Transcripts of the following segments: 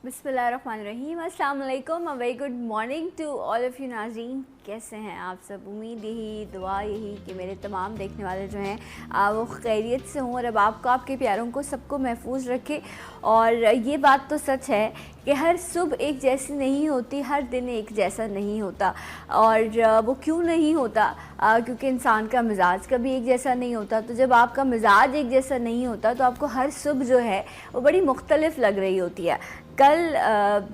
बिस्मिल्लाहिर्रहमानिर्रहीम। अस्सलाम वालेकुम, a very good morning to all of you नाज़रीन। कैसे हैं आप सब? उम्मीद यही, दुआ यही कि मेरे तमाम देखने वाले जो हैं वो खैरियत से हों और अब आपको, आपके प्यारों को, सबको महफूज रखे। और ये बात तो सच है कि हर सुबह एक जैसी नहीं होती, हर दिन एक जैसा नहीं होता। और वो क्यों नहीं होता? क्योंकि इंसान का मिजाज कभी एक जैसा नहीं होता। तो जब आपका मिजाज एक जैसा नहीं होता तो आपको हर सुबह जो है वो बड़ी मुख्तलिफ लग रही होती है। कल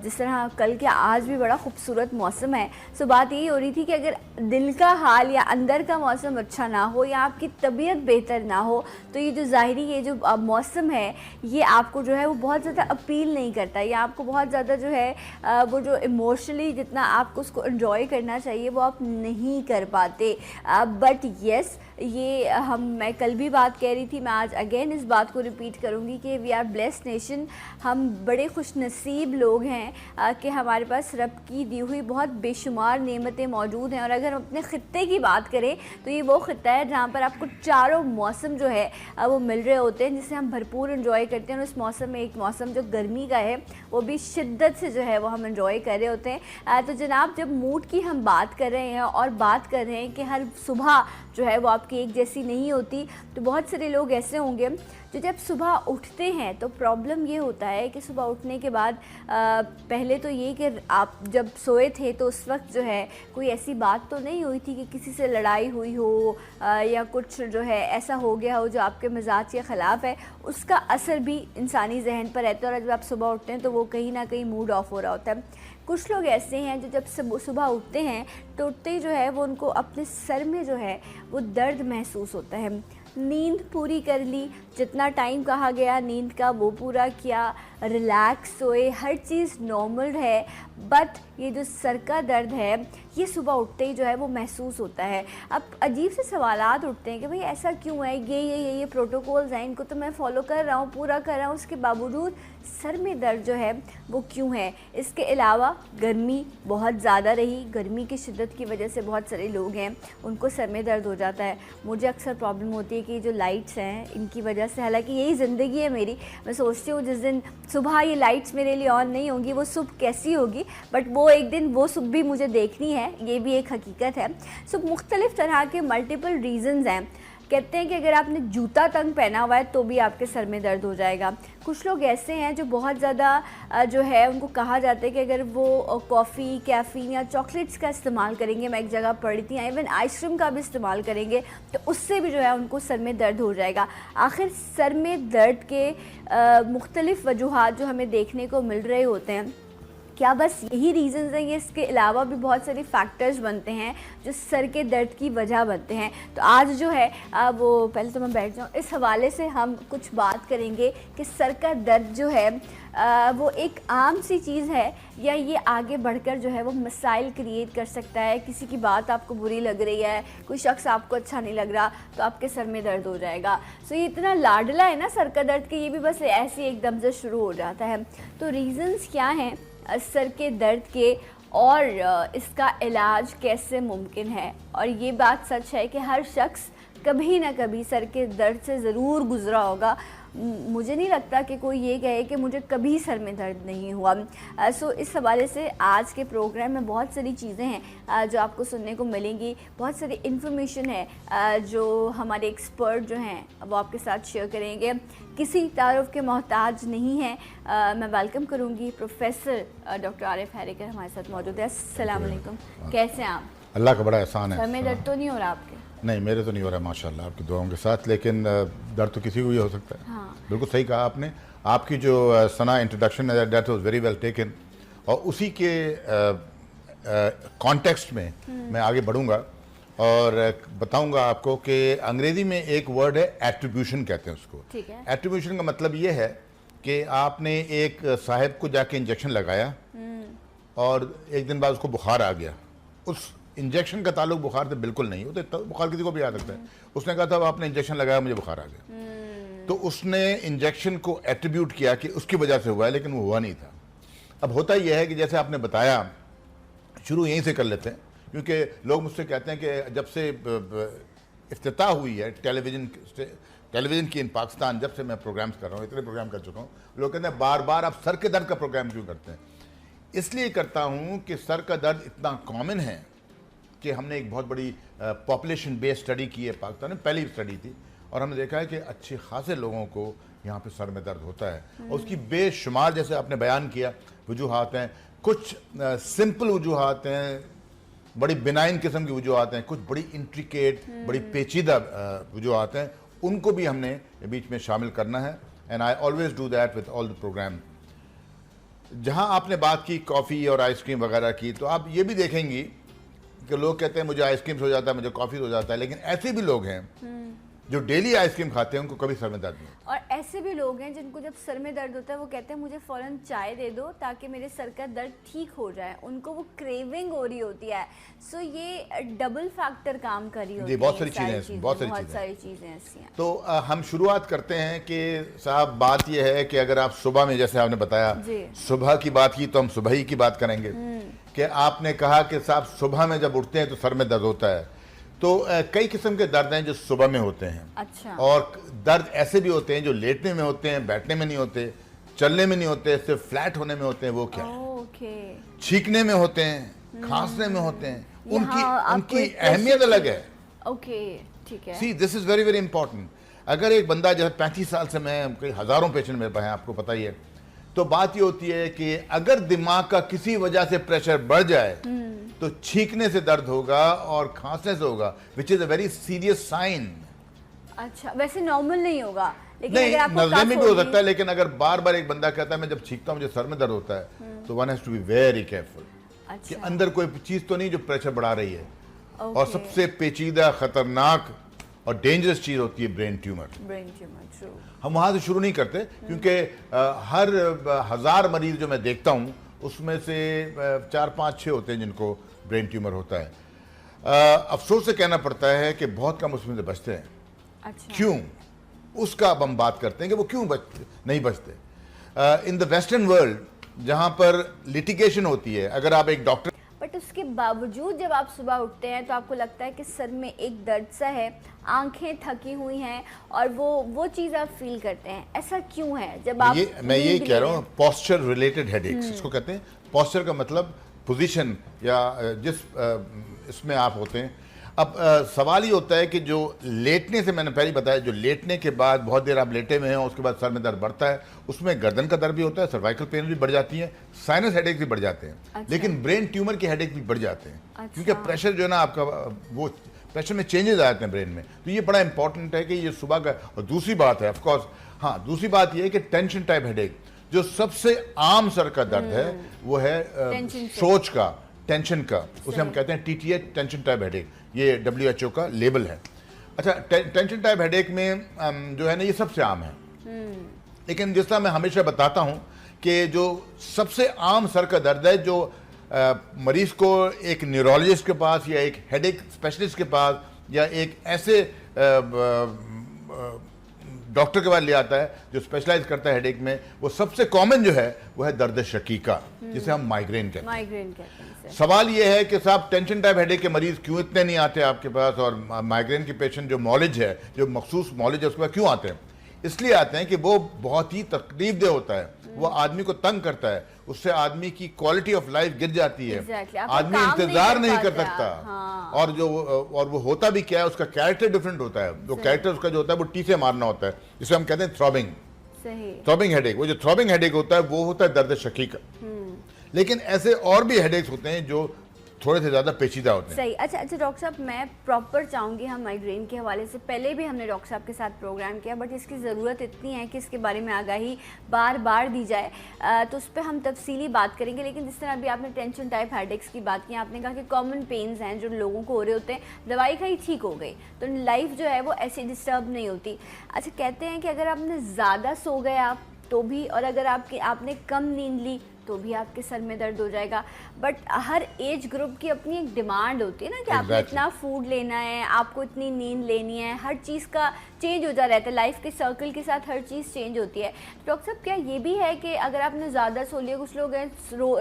जिस तरह कल के आज भी बड़ा खूबसूरत मौसम है। सो बात यही हो रही थी कि अगर दिल का हाल या अंदर का मौसम अच्छा ना हो या आपकी तबीयत बेहतर ना हो तो ये जो ज़ाहिरी ये जो मौसम है ये आपको जो है वो बहुत ज़्यादा अपील नहीं करता, या आपको बहुत ज़्यादा जो है वो जो इमोशनली जितना आपको उसको एंजॉय करना चाहिए वो आप नहीं कर पाते। बट येस, ये मैं कल भी बात कह रही थी, मैं आज अगेन इस बात को रिपीट करूँगी कि वी आर ब्लेस्ड नेशन। हम बड़े खुश नसीब लोग हैं कि हमारे पास रब की दी हुई बहुत बेशुमार नेमतें मौजूद हैं। और अगर हम अपने ख़ित्ते की बात करें तो ये वो ख़ित्ता है जहाँ पर आपको चारों मौसम जो है वो मिल रहे होते हैं, जिसे हम भरपूर इन्जॉय करते हैं। और उस मौसम में एक मौसम जो गर्मी का है वो भी शिद्दत से जो है वो हम इन्जॉय कर रहे होते हैं। तो जनाब, जब मूड की हम बात कर रहे हैं और बात कर रहे हैं कि हर सुबह जो है वो आपकी एक जैसी नहीं होती, तो बहुत सारे लोग ऐसे होंगे जो जब सुबह उठते हैं तो प्रॉब्लम ये होता है कि सुबह उठने के बाद पहले तो ये कि आप जब सोए थे तो उस वक्त जो है कोई ऐसी बात तो नहीं हुई थी कि किसी से लड़ाई हुई हो या कुछ जो है ऐसा हो गया हो जो आपके मिजाज के ख़िलाफ़ है। उसका असर भी इंसानी जहन पर रहता है और जब आप सुबह उठते हैं तो वो कहीं ना कहीं मूड ऑफ हो रहा होता है। कुछ लोग ऐसे हैं जो जब सुबह उठते हैं तो उठते ही जो है वो उनको अपने सर में जो है वो दर्द महसूस होता है। नींद पूरी कर ली, जितना टाइम कहा गया नींद का वो पूरा किया, रिलैक्स सोए, हर चीज़ नॉर्मल है, बट ये जो सर का दर्द है ये सुबह उठते ही जो है वो महसूस होता है। अब अजीब से सवालात उठते हैं कि भाई ऐसा क्यों है, ये प्रोटोकॉल्स हैं, इनको तो मैं फ़ॉलो कर रहा हूँ, पूरा कर रहा हूँ, उसके बावजूद सर में दर्द जो है वो क्यों है? इसके अलावा गर्मी बहुत ज़्यादा रही, गर्मी की शिद्दत की वजह से बहुत सारे लोग हैं उनको सर में दर्द हो जाता है। मुझे अक्सर प्रॉब्लम होती है कि जो लाइट्स हैं इनकी वजह से, हालांकि यही ज़िंदगी है मेरी, मैं सोचती हूँ जिस दिन सुबह ये लाइट्स मेरे लिए ऑन नहीं होंगी वो सुबह कैसी होगी, बट वो एक दिन वो सुबह भी मुझे देखनी है, ये भी एक हकीकत है। सो मुख्तलिफ़ तरह के मल्टीपल रीज़न्स हैं। कहते हैं कि अगर आपने जूता तंग पहना हुआ है तो भी आपके सर में दर्द हो जाएगा। कुछ लोग ऐसे हैं जो बहुत ज़्यादा जो है उनको कहा जाता है कि अगर वो कॉफ़ी, कैफ़ीन या चॉकलेट्स का इस्तेमाल करेंगे, मैं एक जगह पढ़ी थी, इवन आइसक्रीम का भी इस्तेमाल करेंगे तो उससे भी जो है उनको सर में दर्द हो जाएगा। आखिर सर में दर्द के मुख्तलिफ़ वजूहात जो हमें देखने को मिल रहे होते हैं, क्या बस यही रीज़न्स हैं? ये इसके अलावा भी बहुत सारे फैक्टर्स बनते हैं जो सर के दर्द की वजह बनते हैं। तो आज जो है वो पहले तो मैं बैठ जाऊँ, इस हवाले से हम कुछ बात करेंगे कि सर का दर्द जो है वो एक आम सी चीज़ है या ये आगे बढ़कर जो है वो मसाइल क्रिएट कर सकता है। किसी की बात आपको बुरी लग रही है, कोई शख्स आपको अच्छा नहीं लग रहा तो आपके सर में दर्द हो जाएगा। सो ये इतना लाडला है ना सर का दर्द कि ये भी बस ऐसे ही एकदम से शुरू हो जाता है। तो रीज़न्स क्या हैं सर के दर्द के और इसका इलाज कैसे मुमकिन है? और ये बात सच है कि हर शख्स कभी ना कभी सर के दर्द से ज़रूर गुज़रा होगा। मुझे नहीं लगता कि कोई ये कहे कि मुझे कभी सर में दर्द नहीं हुआ। सो इस हवाले से आज के प्रोग्राम में बहुत सारी चीज़ें हैं जो आपको सुनने को मिलेंगी, बहुत सारी इन्फॉर्मेशन है जो हमारे एक्सपर्ट जो हैं वो आपके साथ शेयर करेंगे। किसी तारुफ के मोहताज नहीं है। मैं वेलकम करूँगी प्रोफेसर डॉक्टर आरिफ हैरिकर हमारे साथ मौजूद है। अस्सलाम वालेकुम, कैसे हैं आप? अल्लाह का बड़ा एहसान है। सर में दर्द तो नहीं हो रहा आपके? नहीं, मेरे तो नहीं हो रहा माशाल्लाह आपकी दुआओं के साथ, लेकिन दर्द तो किसी को भी हो सकता है। हाँ। बिल्कुल सही कहा आपने। आपकी जो सना इंट्रोडक्शन है that was very well taken, और उसी के कॉन्टेक्स्ट में मैं आगे बढ़ूंगा और बताऊंगा आपको कि अंग्रेजी में एक वर्ड है एट्रीब्यूशन, कहते हैं उसको। ठीक है। एट्रीब्यूशन का मतलब ये है कि आपने एक साहिब को जाके इंजेक्शन लगाया और एक दिन बाद उसको बुखार आ गया। उस इंजेक्शन का ताल्लुक बुखार से बिल्कुल नहीं होता, तो बुखार किसी को भी आ सकता है। उसने कहा था आपने इंजेक्शन लगाया मुझे बुखार आ गया, तो उसने इंजेक्शन को एट्रीब्यूट किया कि उसकी वजह से हुआ है, लेकिन वो हुआ नहीं था। अब होता यह है कि जैसे आपने बताया, शुरू यहीं से कर लेते हैं, क्योंकि लोग मुझसे कहते हैं कि जब से इफ्तिताह हुई है टेलीविज़न टेलीविज़न की इन पाकिस्तान, जब से मैं प्रोग्राम्स कर रहा हूँ, इतने प्रोग्राम कर चुका हूँ, लोग कहते हैं बार बार आप सर के दर्द का प्रोग्राम क्यों करते हैं? इसलिए करता हूँ कि सर का दर्द इतना कॉमन है कि हमने एक बहुत बड़ी पॉपुलेशन बेस्ड स्टडी की है पाकिस्तान में, पहली स्टडी थी, और हमने देखा है कि अच्छे खासे लोगों को यहाँ पे सर में दर्द होता है। और उसकी बेशुमार, जैसे आपने बयान किया, वजूहात हैं। कुछ सिंपल वजूहात हैं, बड़ी बिनाइन किस्म की वजूहात हैं, कुछ बड़ी इंट्रिकेट, बड़ी पेचीदा वजूहात हैं, उनको भी हमने बीच में शामिल करना है। And I always do that with all the program. जहाँ आपने बात की कॉफ़ी और आइसक्रीम वगैरह की, तो आप ये भी देखेंगी कि लोग कहते हैं मुझे आइसक्रीम हो जाता है, मुझे कॉफ़ी हो जाता है, लेकिन ऐसे भी लोग हैं जो डेली आइसक्रीम खाते हैं, उनको कभी सर में दर्द नहीं। और ऐसे भी लोग हैं जिनको जब सर में दर्द होता है वो कहते हैं मुझे फ़ौरन चाय दे दो ताकि मेरे सर का दर्द ठीक हो जाए, उनको वो क्रेविंग हो रही होती है। सो ये डबल फैक्टर काम कर रही होती है। बहुत सारी चीज़ें, बहुत सारी चीज़ें ऐसी हैं। तो हम शुरुआत करते हैं कि साहब, बात यह है कि अगर आप सुबह में, जैसे आपने बताया सुबह की बात की, तो हम सुबह ही की बात करेंगे कि आपने कहा कि साहब सुबह में जब उठते हैं तो सर में दर्द होता है। तो कई किस्म के दर्द हैं जो सुबह में होते हैं। अच्छा। और दर्द ऐसे भी होते हैं जो लेटने में होते हैं, बैठने में नहीं होते, चलने में नहीं होते, सिर्फ फ्लैट होने में होते हैं। वो क्या है? छींकने में होते हैं, खांसने में होते हैं। उनकी अहमियत अलग है। ओके, ठीक है। See, this is very very important. अगर एक बंदा, जैसे 35 साल से मैं, कई हजारों पेशेंट मेरे पास हैं, आपको पता ही है, तो बात ये होती है कि अगर दिमाग का किसी वजह से प्रेशर बढ़ जाए तो छींकने से दर्द होगा और खांसने से होगा, which is a very serious sign. अच्छा, वैसे नॉर्मल नहीं होगा, लेकिन नहीं, अगर आपको नजर में भी हो सकता है, लेकिन अगर बार बार एक बंदा कहता है मैं जब छींकता हूँ मुझे सर में दर्द होता है, तो one has to be very careful कि अंदर कोई चीज तो नहीं जो प्रेशर बढ़ा रही है। और सबसे पेचीदा, खतरनाक और डेंजरस चीज होती है ब्रेन ट्यूमर। ट्रू। हम वहां से शुरू नहीं करते, क्योंकि हर 1000 मरीज जो मैं देखता हूँ उसमें से 4, 5, 6 होते हैं जिनको ब्रेन ट्यूमर होता है। अफसोस से कहना पड़ता है कि बहुत कम उसमें से बचते हैं। अच्छा। क्यों? उसका अब हम बात करते हैं कि वो क्यों नहीं बचते। इन द वेस्टर्न वर्ल्ड जहाँ पर लिटिगेशन होती है, अगर आप एक डॉक्टर, बट उसके बावजूद जब आप सुबह उठते हैं तो आपको लगता है कि सर में एक दर्द सा है, आंखें थकी हुई हैं, और वो चीज़ आप फील करते हैं। ऐसा क्यों है? जब आप मैं ये कह रहा हूँ, पोस्चर रिलेटेड हेडेक्स इसको कहते हैं। पोस्चर का मतलब पोजीशन या जिस इसमें आप होते हैं। अब सवाल ये होता है कि जो लेटने से, मैंने पहले बताया, जो लेटने के बाद बहुत देर आप लेटे हुए हैं, उसके बाद सर में दर्द बढ़ता है, उसमें गर्दन का दर्द भी होता है, सर्वाइकल पेन भी बढ़ जाती है, साइनस हेडेक भी बढ़ जाते हैं। अच्छा। लेकिन ब्रेन ट्यूमर के हेडेक भी बढ़ जाते हैं। अच्छा। क्योंकि प्रेशर जो है ना आपका, वो प्रेशर में चेंजेस आ जाते हैं ब्रेन में। तो ये बड़ा इंपॉर्टेंट है कि ये सुबह का। और दूसरी बात है, ऑफकोर्स, हाँ, दूसरी बात ये है कि टेंशन टाइप हेडेक, जो सबसे आम सर का दर्द है, वो है सोच का, टेंशन का। उसे हम कहते हैं TTH, टेंशन टाइप हेडेक। ये WHO का लेबल है। अच्छा, टेंशन टाइप हेडेक में जो है ना, ये सबसे आम है। लेकिन जिस तरह मैं हमेशा बताता हूं कि जो सबसे आम सर का दर्द है, जो मरीज को एक न्यूरोलॉजिस्ट के पास या एक हेडेक स्पेशलिस्ट के पास या एक ऐसे डॉक्टर के पास ले आता है जो स्पेशलाइज करता है हेडेक में, वो सबसे कॉमन जो है वो है दर्द शकीका, जिसे हम माइग्रेन कहते हैं। सवाल ये है कि साहब, टेंशन टाइप हेडेक के मरीज क्यों इतने नहीं आते आपके पास, और माइग्रेन के पेशेंट जो मॉलेज है, जो मखसूस मॉलेज है, उसके पास क्यों आते हैं? इसलिए आते हैं कि वो बहुत ही तकलीफदेह होता है, वो आदमी को तंग करता है, उससे आदमी की क्वालिटी ऑफ लाइफ गिर जाती है। आदमी इंतजार नहीं कर सकता। हाँ। और वो होता भी क्या है, उसका कैरेक्टर डिफरेंट होता है। वो कैरेक्टर उसका जो होता है वो टी से मारना होता है, जिसे हम कहते हैं थ्रॉबिंग हेडेक। वो जो थ्रॉबिंग हेडेक होता है वो होता है दर्द शकीका। लेकिन ऐसे और भी हेडेक्स होते हैं जो थोड़े से ज़्यादा पेचीदा होते हैं। सही। अच्छा डॉक्टर साहब, मैं प्रॉपर चाहूँगी, हम माइग्रेन के हवाले से पहले भी हमने डॉक्टर साहब के साथ प्रोग्राम किया, बट इसकी ज़रूरत इतनी है कि इसके बारे में आगाही बार बार दी जाए, तो उस पर हम तफसीली बात करेंगे। लेकिन जिस तरह अभी आपने टेंशन टाइप हेडेक्स की बात की, आपने कहा कि कॉमन पेन्स हैं जो लोगों को हो रहे होते हैं, दवाई खाई ठीक हो गई, तो लाइफ जो है वो ऐसे डिस्टर्ब नहीं होती। अच्छा, कहते हैं कि अगर आपने ज़्यादा सो गए आप तो भी, और अगर आपने कम नींद ली तो भी आपके सर में दर्द हो जाएगा। बट हर एज ग्रुप की अपनी एक डिमांड होती है ना कि आपने इतना फूड लेना है, आपको इतनी नींद लेनी है, हर चीज़ का चेंज होता रहता है, लाइफ के सर्कल के साथ हर चीज़ चेंज होती है। डॉक्टर साहब, क्या ये भी है कि अगर आपने ज़्यादा सो लिया, कुछ लोग हैं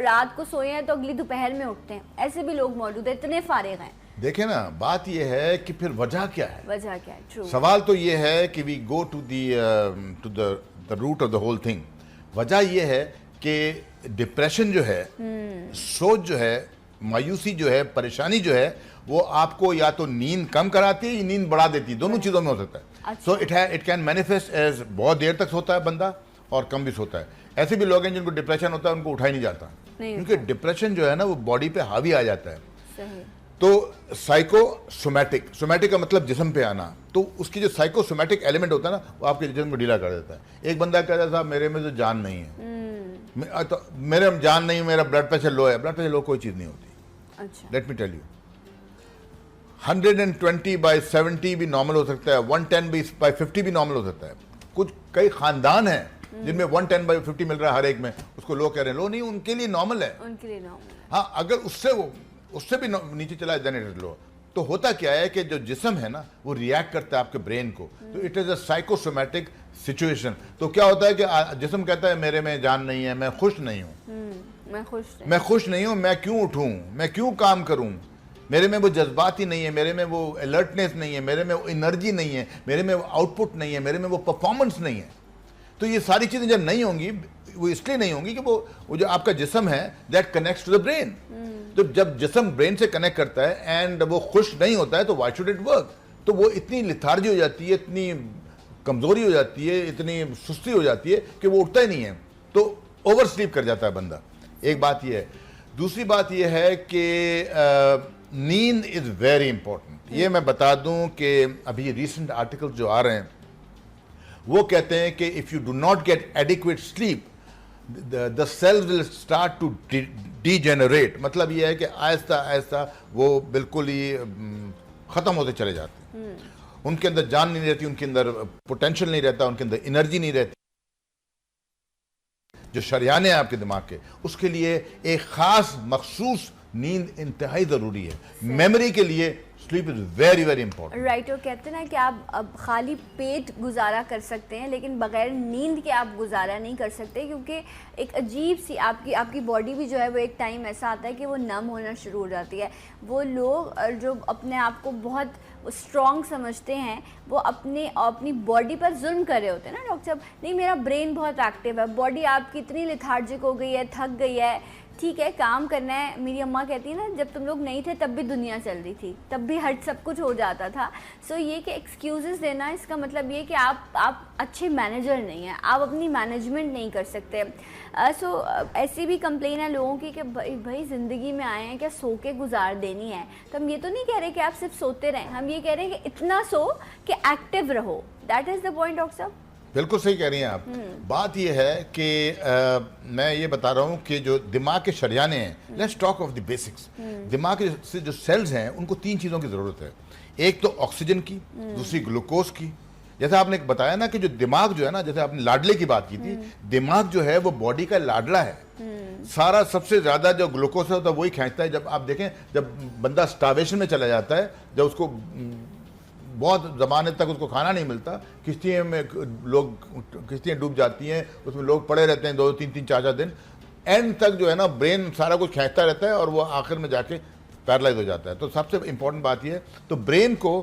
रात को सोए हैं तो अगली दोपहर में उठते हैं, ऐसे भी लोग मौजूद हैं, इतने फारिग हैं, देखें ना, बात ये है कि फिर वजह क्या है। वजह क्या है? ट्रू। सवाल तो ये है कि we go to the root of the whole thing. वजह ये है कि डिप्रेशन जो है, सोच जो है, मायूसी जो है, परेशानी जो है, वो आपको या तो नींद कम कराती है या नींद बढ़ा देती है, दोनों चीज़ों में हो सकता है। So it can manifest as बहुत देर तक सोता है बंदा और कम भी सोता है। ऐसे भी लोग हैं जिनको डिप्रेशन होता है, उनको उठा ही नहीं जाता, क्योंकि डिप्रेशन जो है ना वो बॉडी पे हावी आ जाता है। सही। तो साइकोसोमैटिक, सोमैटिक का मतलब जिस्म पे आना, तो उसकी जो साइकोसोमैटिक एलिमेंट होता है ना वो आपके जिस्म को ढीला कर देता है। एक बंदा कहता है साहब मेरे में तो जान नहीं है, तो मेरे में जान नहीं, मेरा ब्लड प्रेशर लो है। ब्लड प्रेशर लो कोई चीज़ नहीं होती। अच्छा। लेट मी टेल यू, 120/70 भी नॉर्मल हो सकता है, 110/50 भी नॉर्मल हो सकता है। कुछ कई खानदान हैं जिनमें 110/50 मिल रहा है हर एक में, उसको लो कह रहे हैं लो नहीं, उनके लिए नॉर्मल है। उनके लिए नॉर्मल। हाँ, अगर उससे भी नीचे चला है देन इट इज लो। तो होता क्या है कि जो जिस्म है ना वो रिएक्ट करता है आपके ब्रेन को, तो it is a psychosomatic situation. तो क्या होता है कि जिस्म कहता है मेरे में जान नहीं है, मैं खुश नहीं हूँ, मैं खुश नहीं हूँ, मैं क्यों उठूँ, मैं क्यों काम करूँ, मेरे में वो जज्बात ही नहीं है, मेरे में वो अलर्टनेस नहीं है, मेरे में वो एनर्जी नहीं है, मेरे में वो आउटपुट नहीं है, मेरे में वो परफॉर्मेंस नहीं है। तो ये सारी चीज़ें जब नहीं होंगी, वो इसलिए नहीं होंगी कि वो जो आपका जिस्म है that connects to the brain. तो जब जिस्म ब्रेन से कनेक्ट करता है एंड वो खुश नहीं होता है तो व्हाई शुड इट वर्क। तो वो इतनी लिथार्जी हो जाती है, इतनी कमजोरी हो जाती है, इतनी सुस्ती हो जाती है कि वो उठता ही नहीं है, तो ओवर स्लीप कर जाता है बंदा। एक बात ये है। दूसरी बात ये है कि नींद इज वेरी इंपॉर्टेंट। ये मैं बता दूं कि अभी रिसेंट आर्टिकल्स जो आ रहे हैं वो कहते हैं कि if you do not get adequate sleep the cells will start to degenerate. मतलब ये है कि आहिस्ता आहिस्ता वो बिल्कुल ही ख़त्म होते चले जाते हैं। उनके अंदर जान नहीं रहती, उनके अंदर पोटेंशियल नहीं रहता, उनके अंदर एनर्जी नहीं रहती। जो शरियाने हैं आपके दिमाग के, उसके लिए एक ख़ास मखसूस नींद इंतहाई ज़रूरी है। मेमोरी के लिए sleep is very very important. Right. और कहते हैं ना कि आप अब खाली पेट गुजारा कर सकते हैं लेकिन बगैर नींद के आप गुजारा नहीं कर सकते, क्योंकि एक अजीब सी आपकी बॉडी भी जो है वो एक टाइम ऐसा आता है कि वो नम होना शुरू हो जाती है। वो लोग जो अपने आप को बहुत स्ट्रॉन्ग समझते हैं वो अपनी बॉडी पर जुल्म कर रहे होते हैं ना डॉक्टर साहब। नहीं, मेरा ब्रेन बहुत एक्टिव है, बॉडी आपकी इतनी लिथार्जिक हो गई है, थक गई है, ठीक है काम करना है। मेरी अम्मा कहती है ना जब तुम लोग नहीं थे तब भी दुनिया चल रही थी, तब भी हर सब कुछ हो जाता था। सो ये कि एक्सक्यूज़ेस देना, इसका मतलब ये कि आप अच्छे मैनेजर नहीं हैं, आप अपनी मैनेजमेंट नहीं कर सकते। ऐसी भी कंप्लेन है लोगों की कि भाई ज़िंदगी में आए हैं क्या सो के गुजार देनी है। तो हम ये तो नहीं कह रहे कि आप सिर्फ सोते रहें, हम ये कह रहे हैं कि इतना सो कि एक्टिव रहो। That is the point doctor साहब। बिल्कुल सही कह रही हैं आप। बात यह है कि मैं ये बता रहा हूँ कि जो दिमाग के शरियाने हैं, let's talk of the basics. दिमाग के से जो सेल्स हैं उनको 3 चीज़ों की ज़रूरत है। एक तो ऑक्सीजन की, दूसरी ग्लूकोज की। जैसे आपने बताया ना कि जो दिमाग जो है ना, जैसे आपने लाडले की बात की थी, दिमाग जो है वो बॉडी का लाडला है। सारा सबसे ज़्यादा जो ग्लूकोज होता है वही खींचता है। जब आप देखें, जब बंदा स्टार्वेशन में चला जाता है, जब उसको बहुत ज़माने तक उसको खाना नहीं मिलता, किश्तियों में किश्तियाँ डूब जाती हैं, उसमें लोग पड़े रहते हैं 2, 3, 4 दिन, एंड तक जो है ना ब्रेन सारा कुछ खींचता रहता है और वो आखिर में जाके पैरालाइज हो जाता है। तो सबसे इंपॉर्टेंट बात ये है, तो ब्रेन को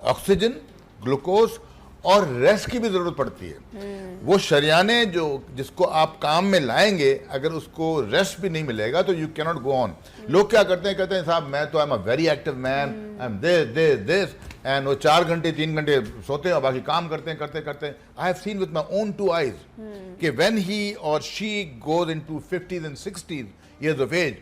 ऑक्सीजन, ग्लूकोज और रेस्ट की भी ज़रूरत पड़ती है। वो शरियाने जिसको आप काम में लाएंगे, अगर उसको रेस्ट भी नहीं मिलेगा तो यू कैनॉट गो ऑन। लोग क्या करते हैं, कहते हैं साहब मैं तो I am a very active man, I am this and वो 4 घंटे 3 घंटे सोते हैं और बाकी काम करते हैं। I have seen with my own 2 eyes कि व्हेन ही और she goes into 50s and 60s years of age,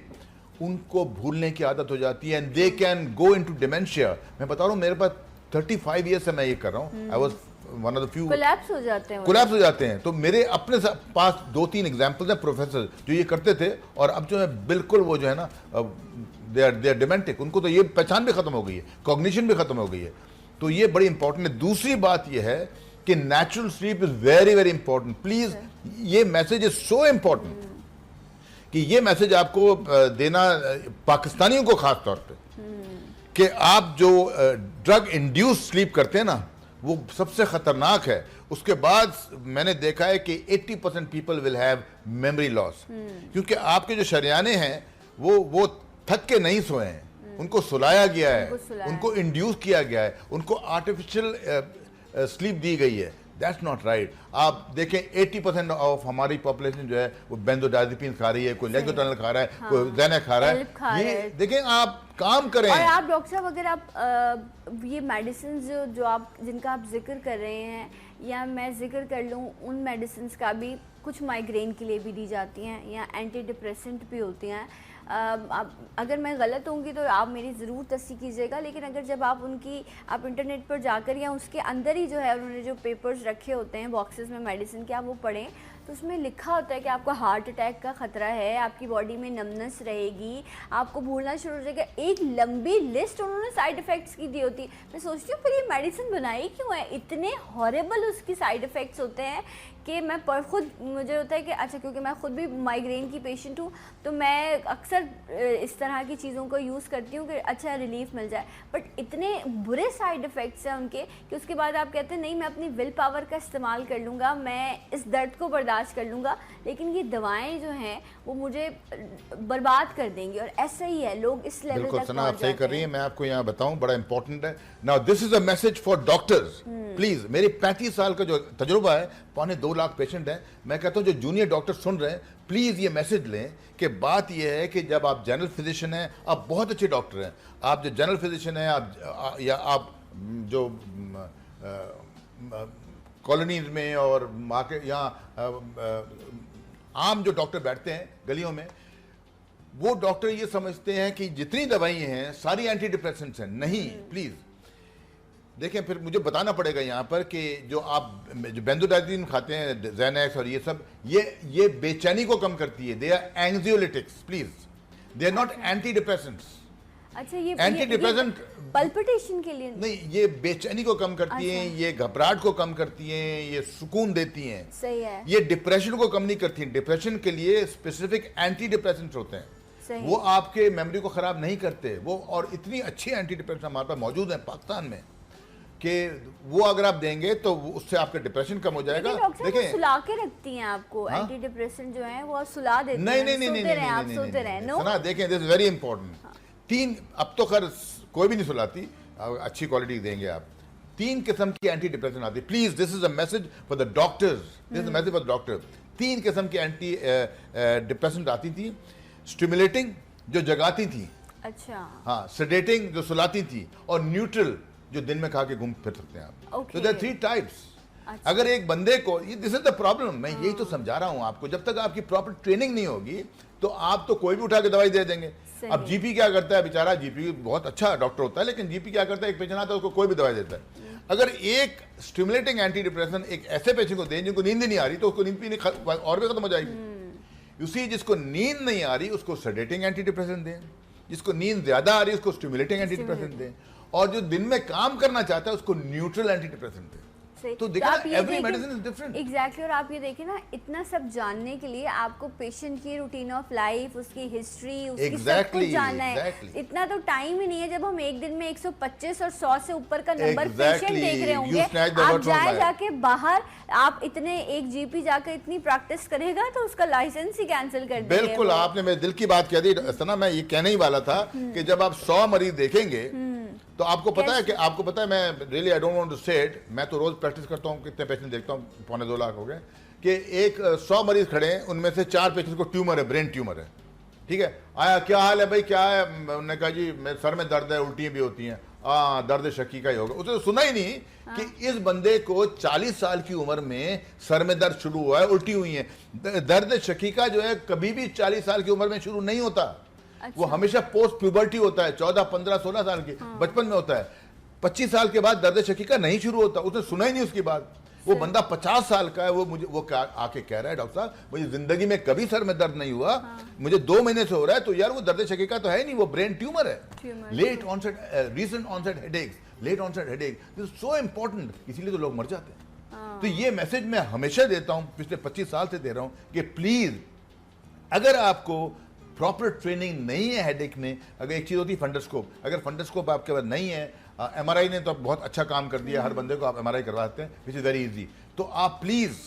उनको भूलने की आदत हो जाती है and they can go into dementia. मैं बता रहा हूँ, मेरे पास 35 ईयर्स से मैं ये कर रहा हूँ। I was one of the few collapse हो जाते हैं। तो मेरे अपने पास 2-3 एग्जांपल्स हैं प्रोफेसर जो ये करते थे, और अब जो है बिल्कुल वो जो है ना दे आर डिमेंटिक। उनको तो ये पहचान भी खत्म हो गई है, कॉग्निशन भी खत्म हो गई है। तो ये बड़ी इंपॉर्टेंट है। दूसरी बात ये है कि natural sleep is very very important. Please, ये मैसेज इज सो इंपॉर्टेंट कि ये मैसेज आपको देना पाकिस्तानियों को खास तौर पे, कि आप जो ड्रग इंड्यूस स्लीप करते हैं ना वो सबसे खतरनाक है। उसके बाद मैंने देखा है कि 80% people will have memory loss, क्योंकि आपके जो शरियाने हैं वो थक के नहीं सोए हैं। उनको सुलाया गया है, सुलाया उनको इंड्यूस किया गया है, उनको आर्टिफिशियल स्लीप दी गई है। That's not right. आप देखें 80% ऑफ हमारी पॉपुलेशन जो है वो बेंजोडाइजेपिन खा रही है, कोई लेक्सोटर्नल खा रहा है, कोई ज़ैनेक खा रहा है। ये देखें, आप काम करें। और आप डॉक्टर साहब, अगर आप ये मेडिसिन जो आप जिनका आप जिक्र कर रहे हैं, या मैं जिक्र कर लूँ उन मेडिसिन का भी, कुछ माइग्रेन के लिए भी दी जाती हैं या एंटी डिप्रेसेंट भी होती हैं। अगर मैं गलत होंगी तो आप मेरी ज़रूर तस्दीक कीजिएगा, लेकिन अगर जब आप इंटरनेट पर जाकर या उसके अंदर ही जो है उन्होंने जो पेपर्स रखे होते हैं बॉक्सेस में मेडिसिन के, आप वो पढ़ें तो उसमें लिखा होता है कि आपको हार्ट अटैक का ख़तरा है, आपकी बॉडी में नमनेस रहेगी, आपको भूलना शुरू हो जाएगा। एक लंबी लिस्ट उन्होंने साइड इफ़ेक्ट्स की दी होती। मैं सोचती हूँ फिर ये मेडिसिन बनाई क्यों है? इतने हॉरेबल उसकी साइड इफ़ेक्ट्स होते हैं कि मैं खुद, मुझे होता है कि अच्छा, क्योंकि मैं खुद भी माइग्रेन की पेशेंट हूँ तो मैं अक्सर इस तरह की चीज़ों को यूज़ करती हूँ कि अच्छा रिलीफ मिल जाए, बट इतने बुरे साइड इफ़ेक्ट्स हैं उनके कि उसके बाद आप कहते हैं नहीं, मैं अपनी विल पावर का इस्तेमाल कर लूँगा, मैं इस दर्द को बर्दाश्त कर लूँगा, लेकिन ये दवाएं जो हैं वो मुझे बर्बाद कर देंगी। और ऐसा ही है, लोग इस लेवल तक सना आप सही कर रही हैं। मैं आपको यहाँ बताऊँ, बड़ा इंपॉर्टेंट है। Now this is a message for doctors please. मेरी 35 साल का जो तजुर्बा है, 2.25 लाख पेशेंट हैं, मैं कहता हूँ जो जूनियर डॉक्टर सुन रहे हैं प्लीज ये मैसेज लें कि बात ये है कि जब आप जनरल फिजिशियन हैं, आप बहुत अच्छे डॉक्टर हैं, आप जो जनरल फिजिशियन हैं, आप जो कॉलोनीज में और मार्केट यहाँ आम जो डॉक्टर बैठते हैं गलियों में, वो डॉक्टर ये समझते हैं कि जितनी दवाइयाँ हैं सारी एंटी डिप्रेसेंट्स हैं। नहीं, प्लीज देखें, फिर मुझे बताना पड़ेगा यहाँ पर कि जो बेंजोडाइजिपिन खाते हैं, ज़ैनेक्स और ये सब, ये बेचैनी को कम करती है। They are anxiolytics, please, they are not anti depressants. अच्छा, ये एंटी डिप्रेसेंट पल्पिटेशन के लिए नहीं, ये बेचैनी को कम करती हैं, ये घबराहट को कम करती हैं, ये सुकून देती हैं। सही है। ये डिप्रेशन को कम नहीं करती हैं। डिप्रेशन के लिए स्पेसिफिक एंटी डिप्रेसेंट्स होते हैं, वो आपके मेमोरी को खराब नहीं करते वो। और इतनी अच्छी एंटी डिप्रेसेंट हमारे पास मौजूद है पाकिस्तान में कि वो अगर आप देंगे तो उससे आपका डिप्रेशन कम हो जाएगा। देखिए, सुला के रखती हैं आपको, एंटी डिप्रेसेंट जो है वो सुला देती हैं। नहीं, सुना, देखें, दिस इज वेरी इंपॉर्टेंट। 3, अब तो खैर कोई भी नहीं सुलाती, अच्छी क्वालिटी देंगे आप। 3 किस्म की एंटी डिप्रेशन आती है। Please, this is a message for the doctors, this is a message for the doctor. 3 किस्म की एंटी डिप्रेशन आती थी। स्टिमुलेटिंग, जो जगाती थी, अच्छा, हाँ, सेडेटिंग, जो सुलाती थी, और न्यूट्रल, जो दिन में खा के घूम फिर सकते हैं आप। तो देयर 3 टाइप्स। अच्छा। अगर एक बंदे को, दिस इज द प्रॉब्लम, मैं यही तो समझा रहा हूं आपको, जब तक आपकी प्रॉपर ट्रेनिंग नहीं होगी तो आप तो कोई भी उठा के दवाई दे देंगे। अब जीपी क्या करता है बेचारा, जीपी बहुत अच्छा डॉक्टर होता है, लेकिन जीपी क्या करता है, एक पेशेंट आता है उसको कोई भी दवाई देता है। अगर एक स्टिमुलेटिंग एंटी डिप्रेशन एक ऐसे पेशेंट को दें जिनको नींद ही नहीं आ रही, तो उसको नींद भी नहीं और भी खत्म हो जाएगी। उसी जिसको नींद नहीं आ रही उसको सेडेटिंग एंटी डिप्रेशन दें, जिसको नींद ज्यादा आ रही है उसको स्टिमुलेटिंग एंटी डिप्रेशन दें, और जो दिन में काम करना चाहता है उसको न्यूट्रल एंटी डिप्रेशन दें। तो every medicine is different. Exactly. और आप ये देखें ना, इतना सब जानने के लिए आपको पेशेंट की रूटीन ऑफ लाइफ, उसकी हिस्ट्री, उसकी सब कुछ जानना है। इतना तो टाइम ही नहीं है। जब हम एक दिन में 125 और 100 से ऊपर का नंबर पेशेंट देख रहे होंगे, आप जाके बाहर, आप इतने एक जीपी जाकर इतनी प्रैक्टिस करेगा तो उसका लाइसेंस ही कैंसिल कर देंगे। बिल्कुल, आपने मेरे दिल की बात कह दी सना। मैं ये कहने ही वाला था कि जब आप 100 मरीज देखेंगे तो आपको पता है मैं really I don't want to say it, मैं तो रोज प्रैक्टिस करता हूँ, कितने पेशेंट देखता हूँ, 2.25 लाख हो गए, कि एक 100 मरीज खड़े हैं, उनमें से 4 पेशेंट को ट्यूमर है, ब्रेन ट्यूमर है। ठीक है, आया, क्या हाल है भाई, क्या है? उन्होंने कहा जी मेरे सर में दर्द है, उल्टियाँ भी होती हैं। दर्द शकी का ही होगा। उसने तो सुना ही नहीं कि इस बंदे को 40 साल की उम्र में सर में दर्द शुरू हुआ है, उल्टी हुई है। दर्द शकी का जो है कभी भी 40 साल की उम्र में शुरू नहीं होता। अच्छा। वो हमेशा पोस्ट प्यूबर्टी होता है, 14, 15, 16 साल की बचपन में होता है। 25 साल के बाद दर्द शकी का नहीं शुरू होता। उसने सुना ही नहीं उसकी बात। वो बंदा 50 साल का है, वो आके कह रहा है डॉक्टर साहब मुझे जिंदगी में कभी सर में दर्द नहीं हुआ, मुझे 2 महीने से हो रहा है। तो यार वो दर्द शकी का तो है नहीं, वो ब्रेन ट्यूमर है। Late onset, recent onset headaches, late onset headache, this is so important, इसीलिए तो लोग मर जाते हैं। तो ये मैसेज मैं हमेशा देता हूं, पिछले 25 साल से दे रहा हूं कि प्लीज, अगर आपको प्रॉपर ट्रेनिंग नहीं है हेडेक में, अगर एक चीज होती है फंडोस्कोप, अगर फंडोस्कोप आपके पास नहीं है, एमआरआई ने तो बहुत अच्छा काम कर दिया, हर बंदे को आप एमआरआई करवा सकते हैं, विच इज वेरी इजी। तो आप प्लीज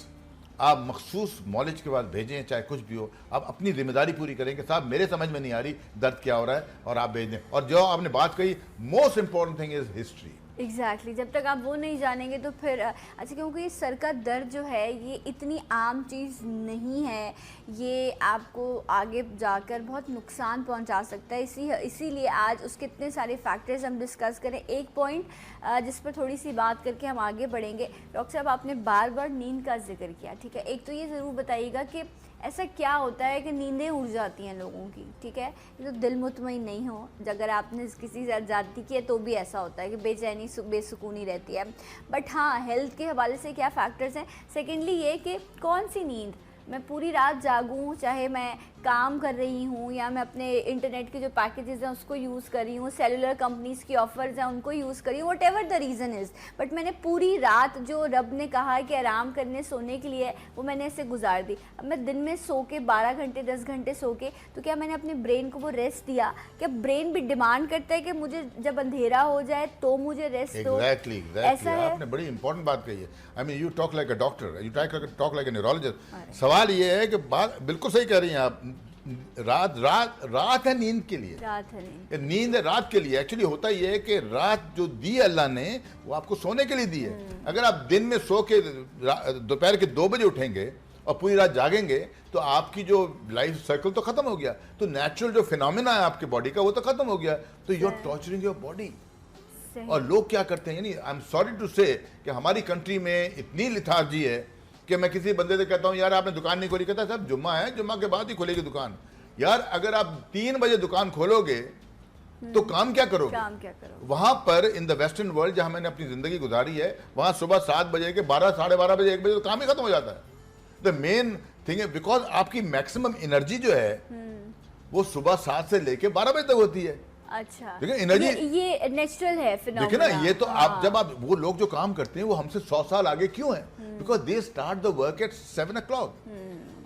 आप मखसूस मॉलेज के बाद भेजें, चाहे कुछ भी हो, आप अपनी जिम्मेदारी पूरी करें कि साहब मेरे समझ में नहीं आ रही दर्द क्या हो रहा है, और आप भेज दें। और जो आपने बात कही, most important thing is history. Exactly जब तक आप वो नहीं जानेंगे तो फिर अच्छा, क्योंकि सर का दर्द जो है ये इतनी आम चीज़ नहीं है, ये आपको आगे जाकर बहुत नुकसान पहुंचा सकता है। इसीलिए आज उसके इतने सारे फैक्टर्स हम डिस्कस करें। एक पॉइंट जिस पर थोड़ी सी बात करके हम आगे बढ़ेंगे। डॉक्टर साहब, आपने बार बार नींद का जिक्र किया, ठीक है, एक तो ये ज़रूर बताइएगा कि ऐसा क्या होता है कि नींदें उड़ जाती हैं लोगों की, ठीक है, ये तो दिल मुतमईन नहीं हो, अगर आपने किसी से ज्यादती की है तो भी ऐसा होता है कि बेचैनी बेसुकूनी रहती है। बट हाँ, हेल्थ के हवाले से क्या फैक्टर्स हैं। सेकेंडली ये कि कौन सी नींद, मैं पूरी रात जागूं, चाहे मैं काम कर रही हूँ या मैं अपने इंटरनेट के जो पैकेजेस हैं उसको यूज़ कर रही हूँ, सेलुलर कंपनीज़ की ऑफ़र्स हैं उनको यूज़ कर रही हूँ, whatever the reason is, but मैंने पूरी रात जो रब ने कहा है कि आराम करने सोने के लिए, वो मैंने ऐसे गुजार दी। अब मैं दिन में सो के 12 घंटे 10 घंटे सो के, तो क्या मैंने अपने ब्रेन को वो रेस्ट दिया? क्या ब्रेन भी डिमांड करता है कि मुझे जब अंधेरा हो जाए तो मुझे रेस्ट दो? एग्जैक्टली ऐसा है। आपने बड़ी इंपॉर्टेंट बात कही है। I mean you talk like a doctor, you talk like a neurologist. सवाल ये है कि बात बिल्कुल सही कह रही हैं आप, रात है नींद के लिए, रात है नींद है रात के लिए। एक्चुअली होता ये है कि रात जो दी है अल्लाह ने, वो आपको सोने के लिए दी है। अगर आप दिन में सो के दोपहर के 2 बजे उठेंगे और पूरी रात जागेंगे तो आपकी जो लाइफ साइकिल तो खत्म हो गया, तो नेचुरल जो फिनोमेना है आपके बॉडी का वो तो खत्म हो गया, तो you are torturing your body. और लोग क्या करते हैं, यानी आई एम सॉरी टू से कि हमारी कंट्री में इतनी लिथार्जी है कि मैं किसी बंदे से कहता हूँ यार आपने दुकान नहीं खोली, कहता है साहब जुम्मा है, जुम्मा के बाद ही खोलेगी दुकान। यार अगर आप 3 बजे दुकान खोलोगे तो काम क्या करोगे? वहां पर इन द वेस्टर्न वर्ल्ड जहां मैंने अपनी जिंदगी गुजारी है, वहां सुबह 7 बजे के 12 साढ़े 12 बजे 1 बजे तो काम ही खत्म हो जाता है। द मेन थिंग है बिकॉज आपकी मैक्सिमम एनर्जी जो है वो सुबह 7 से लेके 12 बजे तक होती है। अच्छा, देखिए एनर्जी ये नेचुरल है फिनोमेना। देखिए ना, ये तो आप जब आप वो लोग जो काम करते हैं वो हमसे 100 साल आगे क्यों हैं? Because they start the work at 7 o'clock।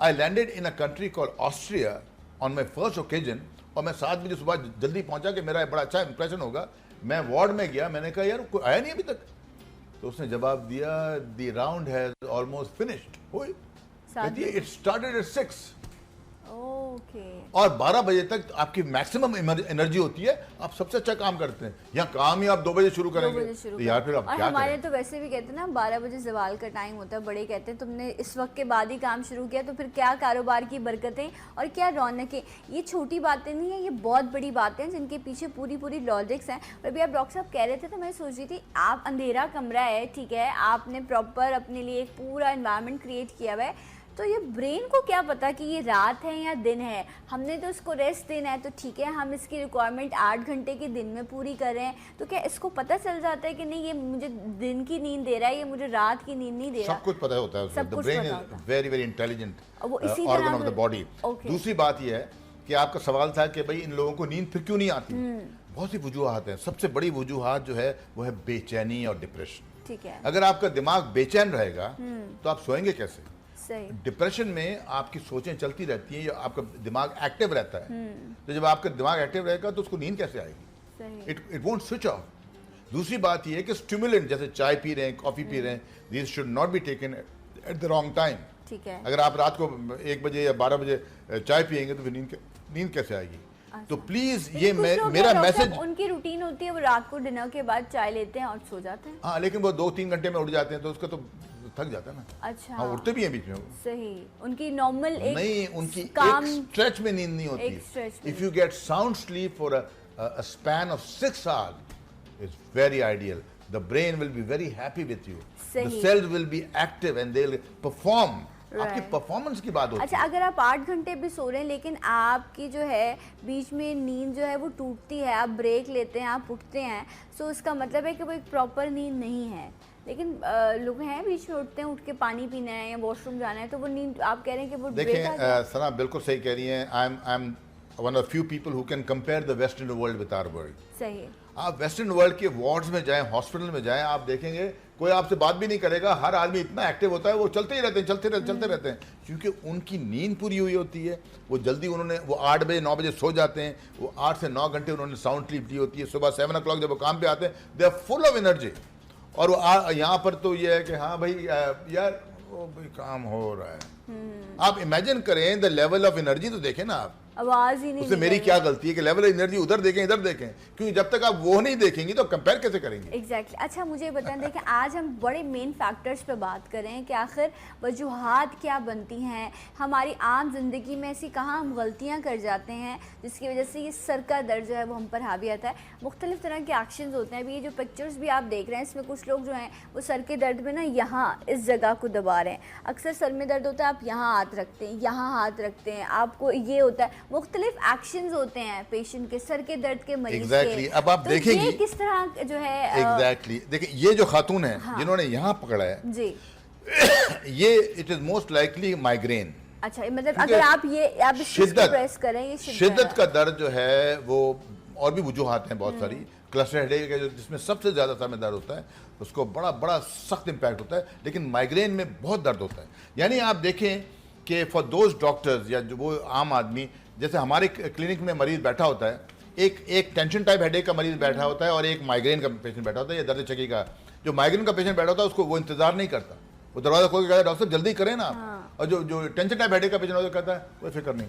I landed in a country called Austria on my first occasion, और मैं 7 बजे सुबह जल्दी पहुंचा कि मेरा बड़ा अच्छा इंप्रेशन होगा। मैं वार्ड में गया, मैंने कहा यार कोई आया नहीं अभी तक, तो उसने जवाब दिया the round has almost finished. It started at 6 और 12 बजे तक आपकी मैक्सिमम एनर्जी होती है, आप सबसे अच्छा काम करते हैं। यहाँ काम ही आप 2 बजे शुरू करेंगे तो यार फिर आप क्या हमारे तो वैसे भी कहते हैं ना 12 बजे ज़वाल का टाइम होता है, बड़े कहते हैं तुमने इस वक्त के बाद ही काम शुरू किया तो फिर क्या कारोबार की बरकतें और क्या रौनकें। ये छोटी बातें नहीं है, ये बहुत बड़ी बातें हैं जिनके पीछे पूरी लॉजिक्स हैं। और अभी आप डॉक्टर साहब कह रहे थे तो मैं सोच रही थी, आप अंधेरा कमरा है, ठीक है, आपने प्रॉपर अपने लिए एक पूरा एनवायरनमेंट क्रिएट किया हुआ है, तो ये ब्रेन को क्या पता कि ये रात है या दिन है? हमने तो इसको रेस्ट देना है, तो ठीक है, हम इसकी रिक्वायरमेंट 8 घंटे की दिन में पूरी कर रहे हैं, तो क्या इसको पता चल जाता है कि नहीं ये मुझे दिन की नींद दे रहा है, ये मुझे रात की नींद नहीं दे रहा? सब कुछ पता होता है उसको। The brain is very very intelligent organ of the body. दूसरी बात ये है कि आपका सवाल था कि भाई इन लोगों को नींद फिर क्यों नहीं आती। बहुत सी वजूहात हैं। सबसे बड़ी वजूहात जो है वो है बेचैनी और डिप्रेशन। ठीक है, अगर आपका दिमाग बेचैन रहेगा तो आप सोएंगे कैसे? डिप्रेशन में आपकी सोचें चलती रहती हैं, आपका दिमाग एक्टिव रहता है, तो जब आपका दिमाग एक्टिव रहेगा तो उसको नींद कैसे आएगी? It won't switch off. दूसरी बात यह है कि स्टिमुलेंट जैसे चाय पी रहे हैं, कॉफी पी रहे हैं, this should not be taken at the wrong time. ठीक है, अगर आप रात को 1 बजे या 12 बजे चाय पियेंगे तो फिर नींद कैसे आएगी? अच्छा। तो प्लीज ये मेरा मैसेज, उनकी रूटीन होती है वो रात को डिनर के बाद चाय लेते हैं और सो जाते हैं। हाँ, लेकिन वो 2-3 घंटे में उठ जाते हैं तो उसका तो थक जाता है ना। अच्छा, हाँ, उठते भी हैं बीच में। सही, उनकी नॉर्मल एक नहीं, उनकी एक स्ट्रेच में नींद नहीं होती। If you get sound sleep for a span of 6 hours it's very ideal. The brain will be very happy with you, the cells will be active and they will perform. आपकी performance की बात होती है। अच्छा, अगर आप 8 घंटे भी सो रहे हैं लेकिन आपकी जो है बीच में नींद जो है वो टूटती है, आप ब्रेक लेते हैं, आप उठते हैं, सो इसका मतलब है कि वो एक प्रॉपर नींद नहीं है। लेकिन लोग हैं बीच में उठते हैं, उठ के पानी पीना है या वॉशरूम जाना है, तो वो नींद आप कह रहे हैं कि वो देखें सना बिल्कुल सही कह रही हैं। I am one of few people who can compare the western world with our world. सही, आप वेस्टर्न वर्ल्ड के वार्ड्स में जाएं, हॉस्पिटल में जाएं, आप देखेंगे कोई आपसे बात भी नहीं करेगा, हर आदमी इतना एक्टिव होता है, वो चलते ही रहते हैं, चलते रहते हैं, क्योंकि उनकी नींद पूरी हुई होती है। वो जल्दी वो 8 बजे 9 बजे सो जाते हैं, वो 8 से 9 घंटे उन्होंने साउंड स्लीप ली होती है। सुबह 7 o'clock जब वो काम पे आते हैं, they are full of energy. और वो यहाँ पर तो ये है कि हाँ भाई यार वो भी काम हो रहा है। आप इमेजिन करें द लेवल ऑफ एनर्जी तो देखें ना आप, आवाज ही नहीं उससे मेरी क्या गलती है कि लेवल ऑफ एनर्जी उधर देखें इधर देखें, क्योंकि जब तक आप वो नहीं देखेंगी तो कंपेयर कैसे करेंगे। एग्जैक्टली अच्छा मुझे बताएं, देखिए आज हम बड़े मेन फैक्टर्स पे बात कर रहे हैं कि आखिर वजूहात क्या बनती हैं हमारी आम जिंदगी में, ऐसी कहाँ हम गलतियाँ कर जाते हैं जिसकी वजह से ये सर का दर्द जो है वो हम पर हावी आता है। मुख्तलिफ तरह के एक्शंस होते हैं। अभी ये जो पिक्चर्स भी आप देख रहे हैं इसमें कुछ लोग जो हैं वो सर के दर्द में ना यहाँ इस जगह को दबा रहे हैं। अक्सर सर में दर्द होता है, आप यहाँ हाथ रखते हैं, यहाँ हाथ रखते हैं, आपको ये होता है, मुख्तलिफ एक्शंस होते हैं पेशेंट के सर के दर्द के मरीज Exactly. के। अब आप तो देखेंगी ये किस तरह जो है एग्जैक्टली देखिए ये जो खातून है हाँ। जिन्होंने यहाँ पकड़ा है जी ये it is most likely migraine. अच्छा मतलब अगर आप इस चीज़ को प्रेस करें, ये शिद्दत का दर्द जो है वो और भी वजूहात हैं बहुत सारी। क्लस्टर हेडेक है जो जिसमें सबसे ज़्यादा सर में दर्द होता है, उसको बड़ा बड़ा सख्त इम्पैक्ट होता है, लेकिन माइग्रेन में बहुत दर्द होता है। यानी आप देखें कि फॉर दोज डॉक्टर्स या जो वो आम आदमी, जैसे हमारे क्लिनिक में मरीज बैठा होता है, एक टेंशन टाइप हेडेक का मरीज बैठा होता है और एक माइग्रेन का पेशेंट बैठा होता है या दर्द चकी का। जो माइग्रेन का पेशेंट बैठा होता है उसको वो इंतजार नहीं करता, वो दरवाजा खोल के कहता है डॉक्टर साहब जल्दी करें ना आप। हाँ। और जो टेंशन टाइप हेडेक का पेशेंट होता है कहता है कोई फिक्र नहीं।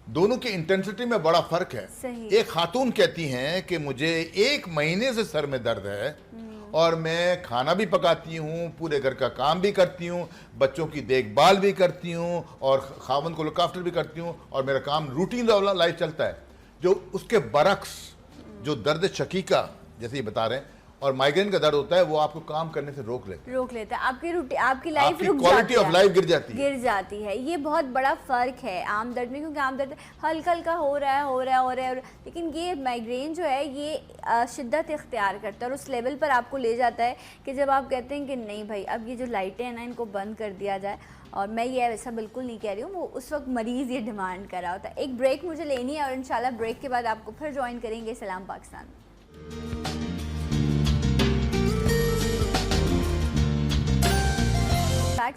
दोनों की इंटेंसिटी में बड़ा फर्क है। एक खातून कहती हैं कि मुझे 1 महीने से सर में दर्द है और मैं खाना भी पकाती हूँ, पूरे घर का काम भी करती हूँ, बच्चों की देखभाल भी करती हूँ और खावंद को लुक आफ्टर भी करती हूँ और मेरा काम रूटीन लाइफ चलता है। जो उसके बरक्स जो दर्द शकीका जैसे ये बता रहे हैं और माइग्रेन का दर्द होता है वो आपको काम करने से रोक लेता है, आपकी लाइफ रुक क्वालिटी ऑफ लाइफ गिर जाती है। ये बहुत बड़ा फर्क है आम दर्द में, क्योंकि आम दर्द हल्का हल्का हो रहा है, लेकिन ये माइग्रेन जो है ये शिद्दत इख्तियार करता है और उस लेवल पर आपको ले जाता है कि जब आप कहते हैं कि नहीं भाई अब ये जो लाइटें हैं ना इनको बंद कर दिया जाए। और मैं ये वैसा बिल्कुल नहीं कह रही हूँ, वो उस वक्त मरीज़ ये डिमांड कर रहा होता है। एक ब्रेक मुझे लेनी है और इंशाल्लाह ब्रेक के बाद आपको फिर ज्वाइन करेंगे सलाम पाकिस्तान।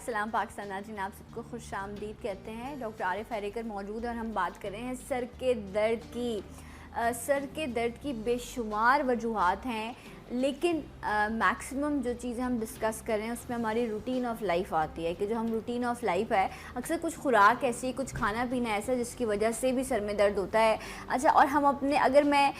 सलाम पाकिस्तान नाज़रीन, आप सबको खुश आमदीद कहते हैं। डॉक्टर आरिफ हैरेकर मौजूद है और हम बात कर रहे हैं सर के दर्द की। सर के दर्द की बेशुमार वजूहात हैं, लेकिन मैक्सिमम जो चीज़ें हम डिस्कस कर रहे हैं उसमें हमारी रूटीन ऑफ लाइफ आती है कि जो हम रूटीन ऑफ लाइफ है अक्सर कुछ खुराक ऐसी, कुछ खाना पीना ऐसा जिसकी वजह से भी सर में दर्द होता है। अच्छा, और हम अपने, अगर मैं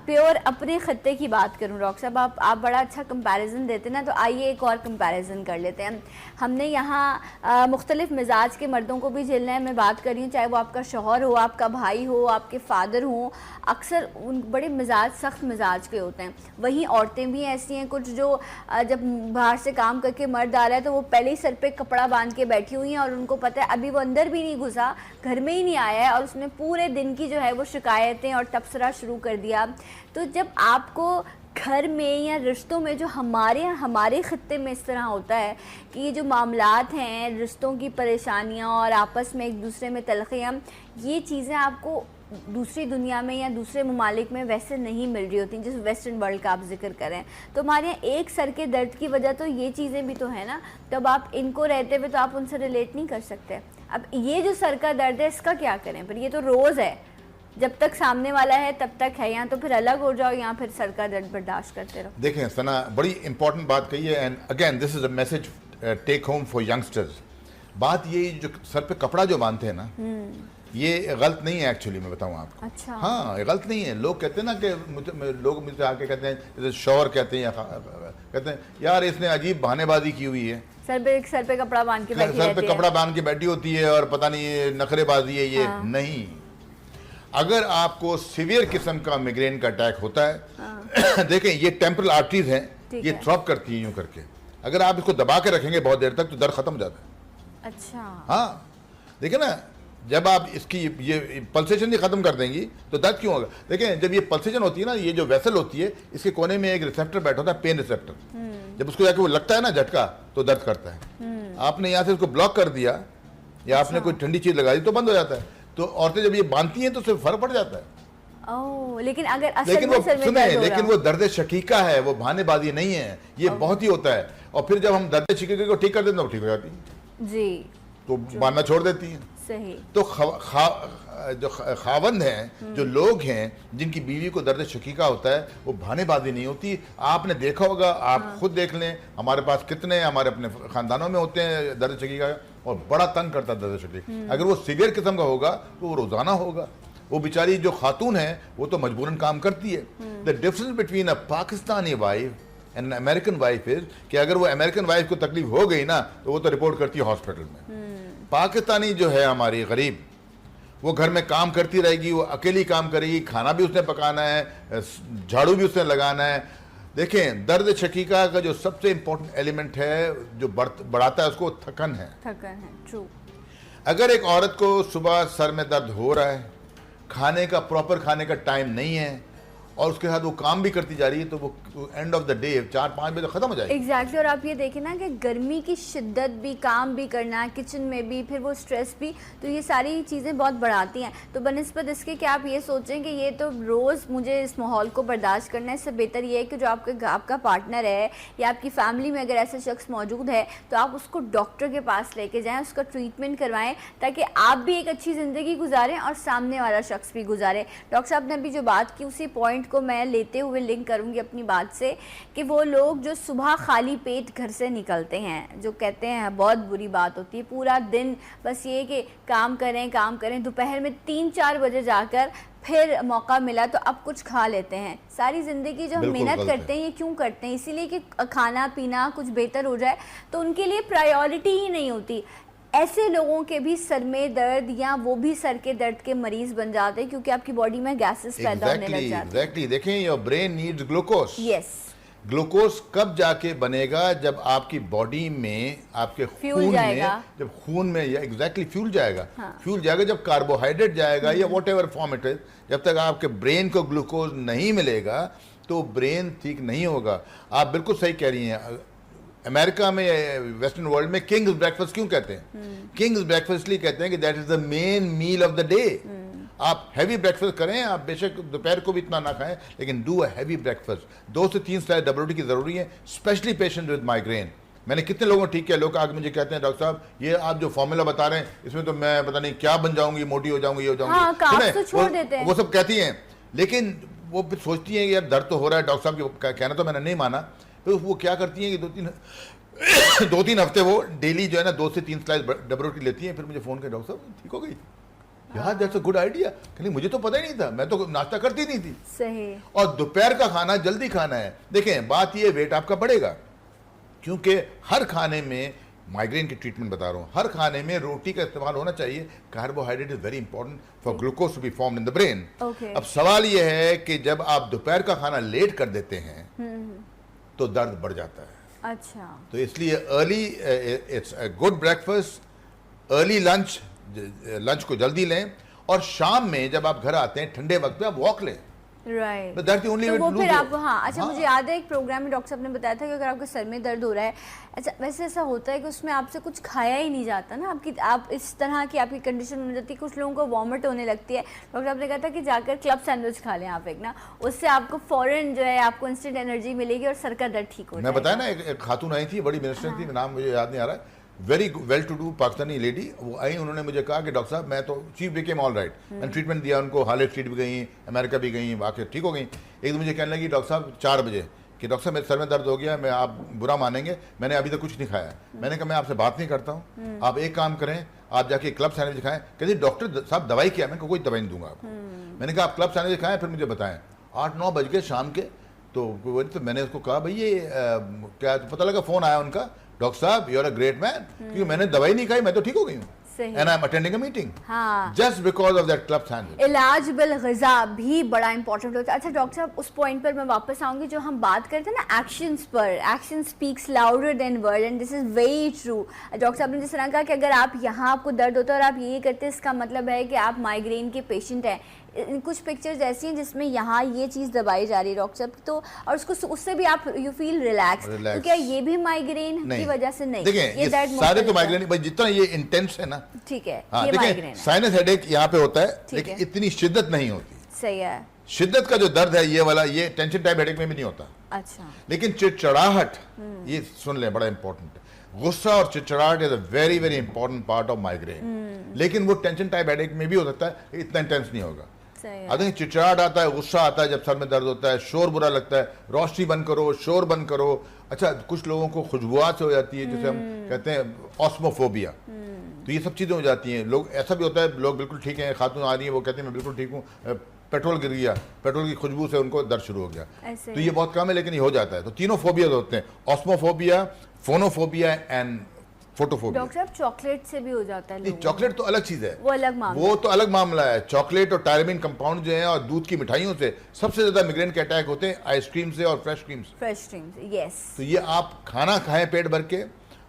प्योर अपने ख़त्ते की बात करूं डॉक्टर साहब, आप बड़ा अच्छा कंपैरिजन देते ना, तो आइए एक और कंपैरिजन कर लेते हैं। हमने यहाँ मुख्तलिफ मिजाज के मर्दों को भी झेलना है। मैं बात कर रही हूँ चाहे वो आपका शौहर हो, आपका भाई हो, आपके फादर हो, अक्सर उन बड़े मिजाज, सख्त मिजाज के होते हैं। वहीं औरतें भी ऐसी हैं कुछ जो जब बाहर से काम करके मर्द आ रहा है तो वो पहले ही सर पे कपड़ा बांध के बैठी हुई हैं और उनको पता है अभी वो अंदर भी नहीं घुसा, घर में ही नहीं आया है और उसने पूरे दिन की जो है वो शिकायतें और तबसरा शुरू कर दिया। तो जब आपको घर में या रिश्तों में जो हमारे खित्ते में इस तरह होता है कि ये जो मामलात हैं, रिश्तों की परेशानियां और आपस में एक दूसरे में तलखियाँ, ये चीज़ें आपको दूसरी दुनिया में या दूसरे ममालिक में वैसे नहीं मिल रही होती जिस वेस्टर्न वर्ल्ड का आप जिक्र करें। तो हमारे यहाँ एक सर के दर्द की वजह तो ये चीज़ें भी तो है ना, तब आप इनको रहते हुए तो आप उनसे रिलेट नहीं कर सकते। अब ये जो सर का दर्द है इसका क्या करें? पर ये तो रोज़ है, जब तक सामने वाला है तब तक है, या तो फिर अलग हो जाओ या फिर सर का दर्द बर्दाश्त करते रहो। देखें सना, बड़ी इंपॉर्टेंट बात कही है and again this is a message take home for youngsters. बात ये जो सर पे कपड़ा जो बांधते हैं ना, ये गलत नहीं है एक्चुअली, मैं बताऊं आपको। अच्छा। हाँ, ये गलत नहीं है। लोग कहते हैं ना कि लोग मुझसे आके कहते हैं, जैसे शौहर कहते हैं या कहते हैं यार इसने अजीब बहानेबाजी की हुई है, सर पे कपड़ा बांध के बैठी सर पे कपड़ा बांध के बैठी होती है और पता नहीं ये नखरेबाजी है ये। हाँ। नहीं, अगर आपको सीवियर किस्म का माइग्रेन का अटैक होता है, हाँ। देखें ये टेम्परल आर्टरीज हैं, ये थ्रॉप करती हैं यूं करके, अगर आप इसको दबा के रखेंगे बहुत देर तक तो दर्द खत्म हो जाता है। अच्छा। हाँ, देखिए ना, जब आप इसकी ये पल्सेशन ही खत्म कर देंगी तो दर्द क्यों होगा? देखें जब ये पल्सेशन होती है ना, ये जो वेसल होती है इसके कोने में एक रिसेप्टर बैठा होता है, पेन रिसेप्टर। जब उसको जाके वो लगता है ना झटका तो दर्द करता है। आपने यहाँ से उसको ब्लॉक कर दिया या आपने कोई ठंडी चीज लगा दी तो बंद हो जाता है। तो औरतें जब ये बांधती हैं तो उससे फर्क पड़ जाता है। ओह, लेकिन अगर लेकिन वो दर्द शकीका है, वो बहानेबाजी नहीं है, ये बहुत ही होता है। और फिर जब हम दर्द शकीका को ठीक कर देते हैं तो ठीक हो जाती है जी, तो बांधना छोड़ देती है। सही। तो जो खावंद हैं, जो लोग हैं जिनकी बीवी को दर्द शकीका होता है, वो बहानेबाजी नहीं होती। आपने देखा होगा, आप खुद देख लें, हमारे पास कितने हमारे अपने खानदानों में होते हैं दर्द शकीका, और बड़ा तंग करता है दर्द शकीका। अगर वो सीवियर किस्म का होगा तो वो रोजाना होगा। वो बेचारी जो खातून है वो तो मजबूरन काम करती है। The difference between a Pakistani wife and American wife is कि अगर वो अमेरिकन वाइफ को तकलीफ हो गई ना तो वो तो रिपोर्ट करती है हॉस्पिटल में। पाकिस्तानी जो है हमारी गरीब, वो घर में काम करती रहेगी, वो अकेली काम करेगी, खाना भी उसने पकाना है, झाड़ू भी उसने लगाना है। देखें, दर्द शकीका का जो सबसे इंपॉर्टेंट एलिमेंट है जो बढ़ाता है उसको, थकन है। ट्रू। अगर एक औरत को सुबह सर में दर्द हो रहा है, खाने का प्रॉपर खाने का टाइम नहीं है, और उसके साथ वो काम भी करती जा रही है, तो वो एंड ऑफ द डे 4-5 बजे खत्म हो जाएगी। एग्जैक्टली। और आप ये देखें ना कि गर्मी की शिद्दत भी, काम भी करना, किचन में भी, फिर वो स्ट्रेस भी, तो ये सारी चीज़ें बहुत बढ़ाती हैं। तो बनिस्बत इसके कि आप ये सोचें कि ये तो रोज़ मुझे इस माहौल को बर्दाश्त करना है, इससे बेहतर ये है कि जो आपका पार्टनर है या आपकी फैमिली में अगर ऐसा शख्स मौजूद है तो आप उसको डॉक्टर के पास लेके जाएँ, उसका ट्रीटमेंट करवाएँ, ताकि आप भी एक अच्छी ज़िंदगी गुजारें और सामने वाला शख्स भी गुजारे। डॉक्टर साहब ने अभी जो बात की, उसी पॉइंट को मैं लेते हुए लिंक करूंगी अपनी बात से कि वो लोग जो सुबह खाली पेट घर से निकलते हैं, जो कहते हैं बहुत बुरी बात होती है, पूरा दिन बस ये कि काम करें, दोपहर में 3-4 बजे जाकर फिर मौका मिला तो अब कुछ खा लेते हैं। सारी ज़िंदगी जो हम मेहनत करते हैं ये क्यों करते हैं? इसीलिए कि खाना पीना कुछ बेहतर हो जाए, तो उनके लिए प्रायोरिटी ही नहीं होती। ऐसे लोगों के भी सर में दर्द या वो भी सर के दर्द के मरीज बन जाते हैं, क्योंकि आपकी बॉडी में गैसेस पैदा होने लग जाते हैं। देखें, your brain needs glucose. Yes. Glucose कब जाके बनेगा? जब आपकी बॉडी में, आपके खून में, जब खून में एग्जैक्टली फ्यूल जाएगा। फ्यूल जाएगा जब कार्बोहाइड्रेट जाएगा या व्हाटएवर फॉर्म इट इज। जब तक आपके ब्रेन को ग्लूकोज नहीं मिलेगा तो ब्रेन ठीक नहीं होगा। आप बिल्कुल सही कह रही हैं। अमेरिका में, वेस्टर्न वर्ल्ड में किंग्स ब्रेकफास्ट क्यों कहते हैं? किंग्स ब्रेकफास्ट इसलिए कहते हैं कि that is the main meal of the day. आप हैवी ब्रेकफास्ट करें, आप बेशक दोपहर को भी इतना ना खाएं, लेकिन डू अ हैवी ब्रेकफास्ट। 2 से 3 स्लाइस डबल रोटी की जरूरी है, स्पेशली पेशेंट विद माइग्रेन। मैंने कितने लोगों को ठीक किया। लोग आगे मुझे कहते हैं, डॉक्टर साहब ये आप जो फॉर्मूला बता रहे हैं इसमें तो मैं पता नहीं क्या बन जाऊंगी, मोटी हो जाऊंगी, ये हो जाऊंगी। तो छोड़ देते हैं। वो सब कहती हैं, लेकिन वो फिर सोचती हैं यार दर्द तो हो रहा है, डॉक्टर साहब का कहना तो मैंने नहीं माना। तो वो क्या करती हैं कि 2-3 हफ्ते वो डेली जो है ना 2 से 3 स्लाइस डबल रोटी लेती हैं। फिर मुझे फोन कर, डॉक्टर साहब ठीक हो गई? यार दैट्स अ गुड आइडिया। कहली मुझे तो पता ही नहीं था, मैं तो नाश्ता करती नहीं थी। सही। और दोपहर का खाना जल्दी खाना है। देखें, बात ये, वेट आपका बढ़ेगा, क्योंकि हर खाने में, माइग्रेन की ट्रीटमेंट बता रहा हूँ, हर खाने में रोटी का इस्तेमाल होना चाहिए। Carbohydrate is very important for glucose to be formed in the brain. अब सवाल ये है कि जब आप दोपहर का खाना लेट कर देते हैं तो दर्द बढ़ जाता है। अच्छा। तो इसलिए early, it's a good breakfast, early lunch को जल्दी लें, और शाम में जब आप घर आते हैं ठंडे वक्त पे आप वॉक लें। राइट। तो वो फिर आप, अच्छा, मुझे याद है एक प्रोग्राम में डॉक्टर साहब ने बताया था कि अगर आपके सर में दर्द हो रहा है, अच्छा वैसे ऐसा होता है कि उसमें आपसे कुछ खाया ही नहीं जाता ना, आप इस तरह की आपकी कंडीशन हो जाती है, कुछ लोगों को वॉमिट होने लगती है। डॉक्टर साहब ने कहा था कि जाकर क्लब सैंडविच खा लें आप एक ना, उससे आपको फौरन जो है आपको इंस्टेंट एनर्जी मिलेगी और सर का दर्द ठीक हो जाएगा। मैं बताया ना, एक खातून आई थी, बड़ी मिनिस्टर थी, नाम मुझे याद नहीं आ रहा है, very well to do Pakistani lady. वो आई, उन्होंने मुझे कहा कि डॉक्टर साहब मैं तो, शी बिकेम ऑल राइट, मैंने ट्रीटमेंट दिया उनको, हार्लेट स्ट्रीट भी गई, अमेरिका भी गई, वाकई ठीक हो गई। एक तो मुझे कहने लगी डॉक्टर साहब 4 बजे कि डॉक्टर साहब मेरे सर में दर्द हो गया, मैं, आप बुरा मानेंगे, मैंने अभी तक कुछ नहीं खाया। मैंने कहा मैं आपसे बात नहीं करता हूँ, आप एक काम करें, आप जाके क्लब सैंडविच खाएं। कहती डॉक्टर साहब दवाई क्या? मैं कोई दवाई नहीं दूंगा आपको। मैंने कहा आप क्लब सैंडविच खाएं, फिर मुझे बताएं। 8-9 बज गए शाम के। तो मैंने उसको कहा भाई ये क्या, तो पता लगा फ़ोन आया उनका, डॉक्टर साहब you are a great man, क्योंकि मैंने दवाई नहीं खाई, मैं तो ठीक हो गई हूँ। And I'm attending a meeting. हाँ। Just because of that club sandwich. इलाज बिल ग़िज़ा भी बड़ा इंपॉर्टेंट होता है। अच्छा डॉक्टर साहब, उस पॉइंट पर मैं वापस आऊँगी जो हम बात करते हैं ना एक्शंस पर। Action speaks louder than word and this is very true. Doctor साहब ने जिस तरह कहा कि अगर आप यहाँ आपको दर्द होता है और आप ये करते हैं, इसका मतलब है कि आप माइग्रेन के पेशेंट हैं। कुछ पिक्चर्स ऐसी हैं जिसमें यहाँ ये चीज़ दबाई जा रही है डॉक्टर साहब, तो और उससे भी आप यू फील रिलैक्स। तो क्या ये भी माइग्रेन की वजह से नहीं? देखिए ये सारे तो माइग्रेन भाई, जितना ये इंटेंस है ना, ठीक है, हाँ, ये माइग्रेन है। साइनस हेडेक यहाँ पे होता है, लेकिन इतनी शिद्दत नहीं होती। सही है। शिद्दत का जो दर्द है ये वाला, ये टेंशन टाइप हेडेक में भी नहीं होता। अच्छा। लेकिन चिड़चिड़ाहट, ये सुन लें, बड़ा इंपॉर्टेंट है। गुस्सा और चिड़चिड़ाहट is a very very important part of migraine, लेकिन वो टेंशन टाइप हेडेक में भी हो सकता है, इतना इंटेंस नहीं होगा। अगर चिड़चिड़ाहट आता है, गुस्सा आता है जब सर में दर्द होता है, शोर बुरा लगता है, रोशनी बंद करो, शोर बंद करो। अच्छा, कुछ लोगों को खुशबुआत से हो जाती है, जिसे हम कहते हैं ऑस्मोफोबिया, तो ये सब चीज़ें हो जाती हैं। लोग ऐसा भी होता है, लोग बिल्कुल ठीक हैं, खातून आ रही है, वो कहते हैं मैं बिल्कुल ठीक हूँ, पेट्रोल गिर गया, पेट्रोल की खुशबू से उनको दर्द शुरू हो गया। तो ये बहुत कम है, लेकिन ये हो जाता है। तो तीनों फोबिया होते हैं, ऑस्मोफोबिया, फोनोफोबिया एंड फोटोफोबिया। डॉक्टर साहब चॉकलेट से भी हो जाता है? चॉकलेट तो अलग चीज है, वो अलग मामला, वो तो अलग मामला है। चॉकलेट और टायरामिन कंपाउंड जो है और दूध की मिठाइयों से सबसे ज्यादा मिग्रेन के अटैक होते हैं आइसक्रीम से और फ्रेश क्रीम से। फ्रेश क्रीम से, यस। तो ये आप खाना खाएं पेट भर के,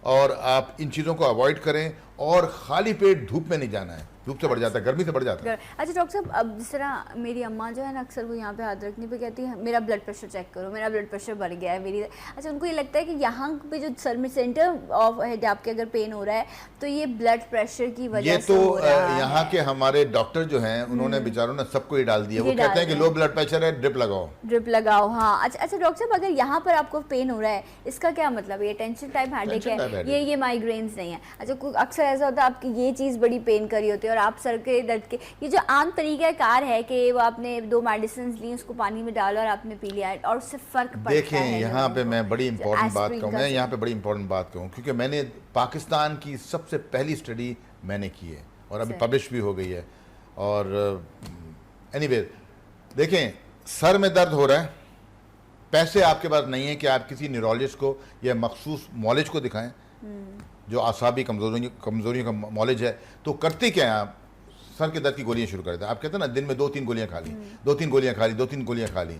और आप इन चीज़ों को अवॉइड करें, और खाली पेट धूप में नहीं जाना है, धूप से बढ़ जाता है, गर्मी से बढ़ जाता है। अच्छा डॉक्टर साहब, अब जिस तरह मेरी अम्मा जो है ना, अक्सर वो यहाँ पे हाथ रखने पे कहती है मेरा ब्लड प्रेशर चेक करो, मेरा ब्लड प्रेशर बढ़ गया है मेरी। अच्छा, उनको ये लगता है कि यहाँ पे जो सर में सेंटर ऑफ हेड आपके अगर पेन हो रहा है तो ये ब्लड प्रेशर की वजह से हो रहा है। यहाँ के हमारे डॉक्टर जो हैं उन्होंने बेचारों ने सबको ये डाल दिया। वो कहते हैं कि लो ब्लड प्रेशर है, ड्रिप लगाओ, ड्रिप लगाओ। हाँ, अच्छा डॉक्टर साहब, अगर यहाँ पर आपको पेन हो रहा है, इसका क्या मतलब? ये टेंशन टाइप हेडेक है, ये माइग्रेन्स नहीं है? अच्छा, अक्सर ऐसा होता है आपकी ये चीज़ बड़ी पेन करी होती है और आप सर के दर्द के, ये जो आम तरीक़ाकार है कि वो आपने 2 मेडिसिन ली, उसको पानी में डाला और आपने पी लिया और उससे फ़र्क पड़ता है। देखें, यहाँ पे मैं बड़ी इंपॉर्टेंट बात कहूँ, मैं यहाँ पे बड़ी इंपॉर्टेंट बात कहूँ, क्योंकि मैंने पाकिस्तान की सबसे पहली स्टडी मैंने की है और अभी पब्लिश भी हो गई है। और एनीवे, देखें, सर में दर्द हो रहा है, पैसे आपके पास नहीं है कि आप किसी न्यूरोलॉजिस्ट को या मखसूस मॉलेज को दिखाएं जो आसाबी कमजोरियों का मॉलेज है। तो करते क्या है, आप सर के दर्द की गोलियां शुरू कर देते हैं। आप कहते हैं ना, दिन में 2-3 गोलियां खा ली, 2-3 गोलियां खा ली, 2-3 गोलियां खा ली।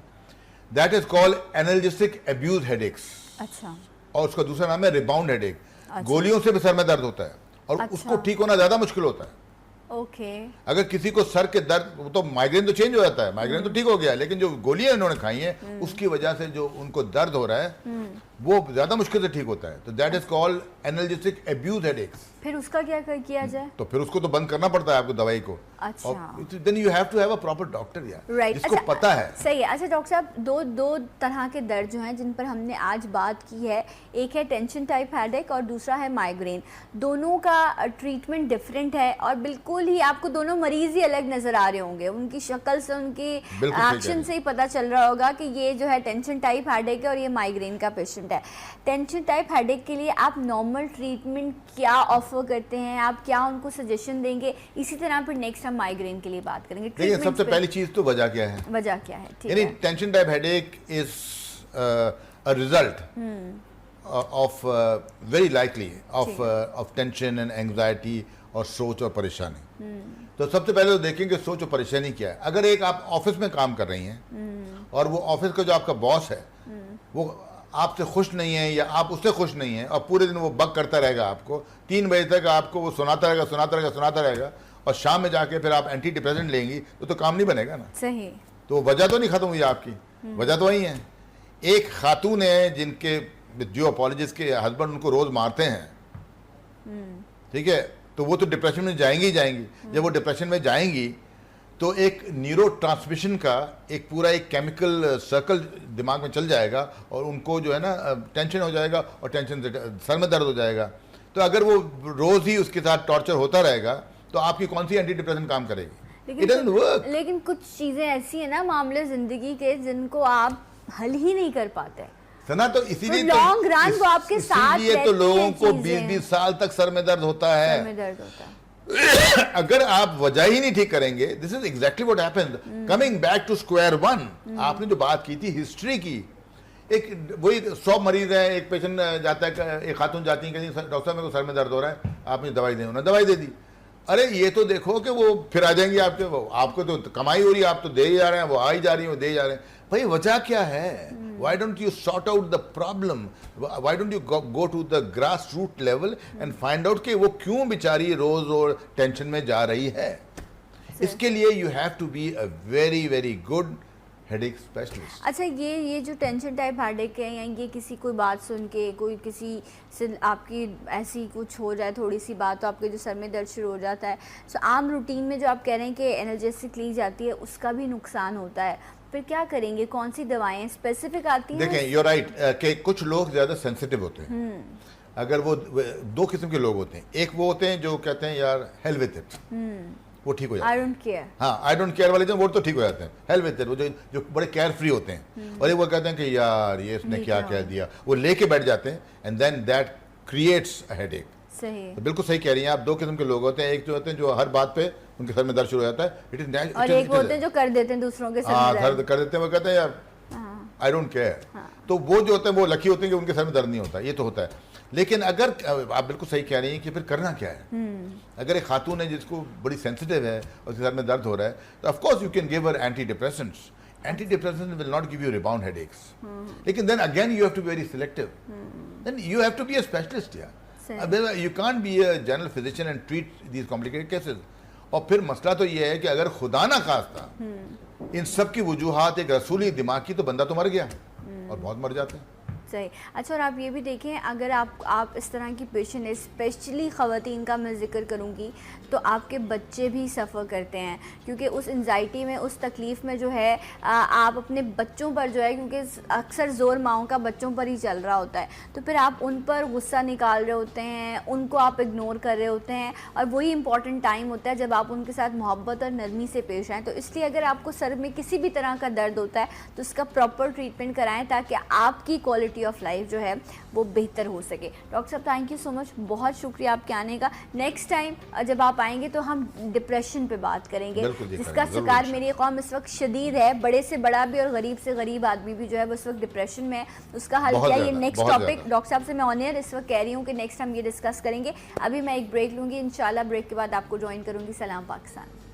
That is called analgesic abuse headaches. अच्छा। और उसका दूसरा नाम है रिबाउंड हेडेक। अच्छा। गोलियों से भी सर में दर्द होता है और अच्छा। उसको ठीक होना ज्यादा मुश्किल होता है। ओके। अगर किसी को सर के दर्द, तो माइग्रेन तो चेंज हो जाता है, माइग्रेन तो ठीक हो गया, लेकिन जो गोलियां इन्होंने खाई हैं उसकी वजह से जो उनको दर्द हो रहा है वो ज्यादा मुश्किल से ठीक होता है। तो that is called analgesic abuse headaches. फिर उसका क्या किया जाए? तो फिर उसको तो बंद करना पड़ता है आपको दवाई को। अच्छा। Then you have to have a proper doctor यार, राइट, जिसको अच्छा, पता है। सही है। अच्छा डॉक्टर साहब, दो तरह के दर्द जो हैं जिन पर हमने आज बात की है, एक है टेंशन टाइप हेडेक और दूसरा है माइग्रेन। दोनों का ट्रीटमेंट डिफरेंट है और बिल्कुल ही आपको दोनों मरीज ही अलग नजर आ रहे होंगे। उनकी शक्ल से, उनकी एक्शन से ही पता चल रहा होगा कि ये जो है टेंशन टाइप हेडेक है और ये माइग्रेन का पेशेंट है। टेंशन टाइप हेडेक के लिए आप नॉर्मल ट्रीटमेंट क्या ऑफर करते हैं, आप क्या उनको सजेशन देंगे? इसी तरह फिर नेक्स्ट हम माइग्रेन के लिए बात करेंगे। देखिए, सबसे पहली चीज तो वजह क्या है? वजह क्या है? ठीक है, tension type headache is a result of very likely of tension and anxiety और सोच और परेशानी। तो सबसे पहले तो देखेंगे सोच और परेशानी क्या है। अगर एक आप ऑफिस में काम कर रही हैं और वो ऑफिस का जो आपका बॉस है वो आपसे खुश नहीं है या आप उससे खुश नहीं है और पूरे दिन वो बग करता रहेगा आपको, 3 बजे तक आपको वो सुनाता रहेगा और शाम में जाके फिर आप एंटी डिप्रेसेंट लेंगी तो काम नहीं बनेगा ना। सही। तो वजह तो नहीं खत्म हुई आपकी, वजह तो वही है। एक खातून है जिनके जियोपोलॉजिस्ट के हस्बैंड उनको रोज मारते हैं, ठीक है, तो वो तो डिप्रेशन में जाएंगी ही जाएंगी। जब वो डिप्रेशन में जाएंगी तो एक न्यूरो ट्रांसमिशन का एक पूरा एक केमिकल सर्कल दिमाग में चल जाएगा और उनको जो है ना टेंशन हो जाएगा और टेंशन से सर में दर्द हो जाएगा। तो अगर वो रोज ही उसके साथ टॉर्चर होता रहेगा तो आपकी कौन सी एंटी डिप्रेशन काम करेगी? लेकिन कुछ चीजें ऐसी है ना मामले जिंदगी के जिनको आप हल ही नहीं कर पाते ना, तो इसीलिए लॉन्ग रन वो आपके साथ रहती है। तो लोगों को 20-20 साल तक सर में दर्द होता है। अगर आप वजह ही नहीं ठीक करेंगे, this is exactly what happened. Coming back to square one, आपने जो बात की थी हिस्ट्री की, एक वही 100 मरीज है, एक पेशेंट जाता है, एक खातून जाती है, कहती है डॉक्टर साहब मेरे को सर में दर्द हो रहा है, आपने दवाई दी, उन्होंने दवाई दे दी। अरे ये तो देखो कि वो फिर आ जाएंगे आपके, वो आपको तो कमाई हो रही है, आप तो दे ही जा रहे हैं, वो आ ही जा रही है, वो दे ही जा रहे हैं। भाई वजह क्या है? Why don't you sort out the problem? Why don't you go to the grassroots level and find out कि वो क्यों बेचारी रोज और टेंशन में जा रही है? इसके लिए you have to be a very very good headache specialist. अच्छा, ये जो टेंशन टाइप हेडेक है या ये किसी कोई बात सुन के, कोई किसी से आपकी ऐसी कुछ हो जाए थोड़ी सी बात, तो आपके जो सर में दर्द शुरू हो जाता है, तो आम रूटीन में जो आप कह रहे हैं कि एनाल्जेसिक ली जाती है उसका भी नुकसान होता है, फिर क्या करेंगे? कौन सी दवाएं स्पेसिफिक आती हैं? देखें, you're right कि कुछ लोग ज़्यादा सेंसिटिव होते हैं। अगर वो दो किस्म के लोग होते हैं, एक वो होते हैं जो कहते हैं यार हेल विद इट, वो ठीक हो जाते हैं। I don't care. हाँ, आई डोंट केयर वाले जो वो तो ठीक हो जाते हैं, हेल विद इट, वो जो बड़े केयर फ्री होते हैं, और ये वो कहते हैं कि यार ये इसने क्या कह दिया, वो लेके बैठ जाते हैं, and then that creates a headache. सही, तो बिल्कुल सही कह रही हैं आप। दो किस्म के लोग होते हैं, एक जो होते हैं जो हर बात पे उनके सर में दर्द शुरू हो जाता है, इट इज नेचुरल, और एक होते हैं जो कर देते हैं दूसरों के सर में हाँ दर्द। कर देते हैं, वो कहते हैं यार आई डोंट केयर। तो वो जो होते हैं वो लकी होते हैं कि उनके सर में दर्द नहीं होता, ये तो होता है। लेकिन अगर आप बिल्कुल सही कह रही हैं कि फिर करना क्या है। अगर एक खातून है जिसको बड़ी सेंसिटिव है और उसके सर में दर्द हो रहा है, तो of course you can give her anti depressants. Anti depressants will not give you rebound headaches, लेकिन then again you have to be very selective, then you have to be a specialist. यार you can't be a general physician and treat these complicated cases. और फिर मसला तो ये है कि अगर खुदा ना खास्ता इन सब की वजूहात एक रसूली दिमाग की, तो बंदा तो मर गया, और बहुत मर जाते हैं। सही। अच्छा, और आप ये भी देखें, अगर आप इस तरह की पेशेंट, स्पेशली ख़वातीन का मैं ज़िक्र करूँगी, तो आपके बच्चे भी सफ़र करते हैं, क्योंकि उस एंजाइटी में, उस तकलीफ़ में जो है आप अपने बच्चों पर जो है, क्योंकि अक्सर ज़ोर माओं का बच्चों पर ही चल रहा होता है, तो फिर आप उन पर गुस्सा निकाल रहे होते हैं, उनको आप इग्नोर कर रहे होते हैं, और वही इंपॉर्टेंट टाइम होता है जब आप उनके साथ मोहब्बत और नरमी से पेश आएँ। तो इसलिए अगर आपको सर में किसी भी तरह का दर्द होता है तो उसका प्रॉपर ट्रीटमेंट कराएँ, ताकि आपकी क्वालिटी ऑफ लाइफ जो है वो बेहतर हो सके। डॉक्टर साहब, थैंक यू सो मच, बहुत शुक्रिया आपके आने का। नेक्स्ट टाइम जब आप आएंगे तो हम डिप्रेशन पे बात करेंगे, जिसका शिकार मेरी कौम इस वक्त शदीद है। बड़े से बड़ा भी और गरीब से गरीब आदमी भी जो है वो इस वक्त डिप्रेशन में है। उसका हल क्या, ये नेक्स्ट टॉपिक डॉक्टर साहब से मैं ऑन एयर इस वक्त कह रही हूँ कि नेक्स्ट हम ये डिस्कस करेंगे। अभी मैं एक ब्रेक लूँगी, इंशाल्लाह ब्रेक के बाद आपको ज्वाइन करूँगी। सलाम पाकिस्तान।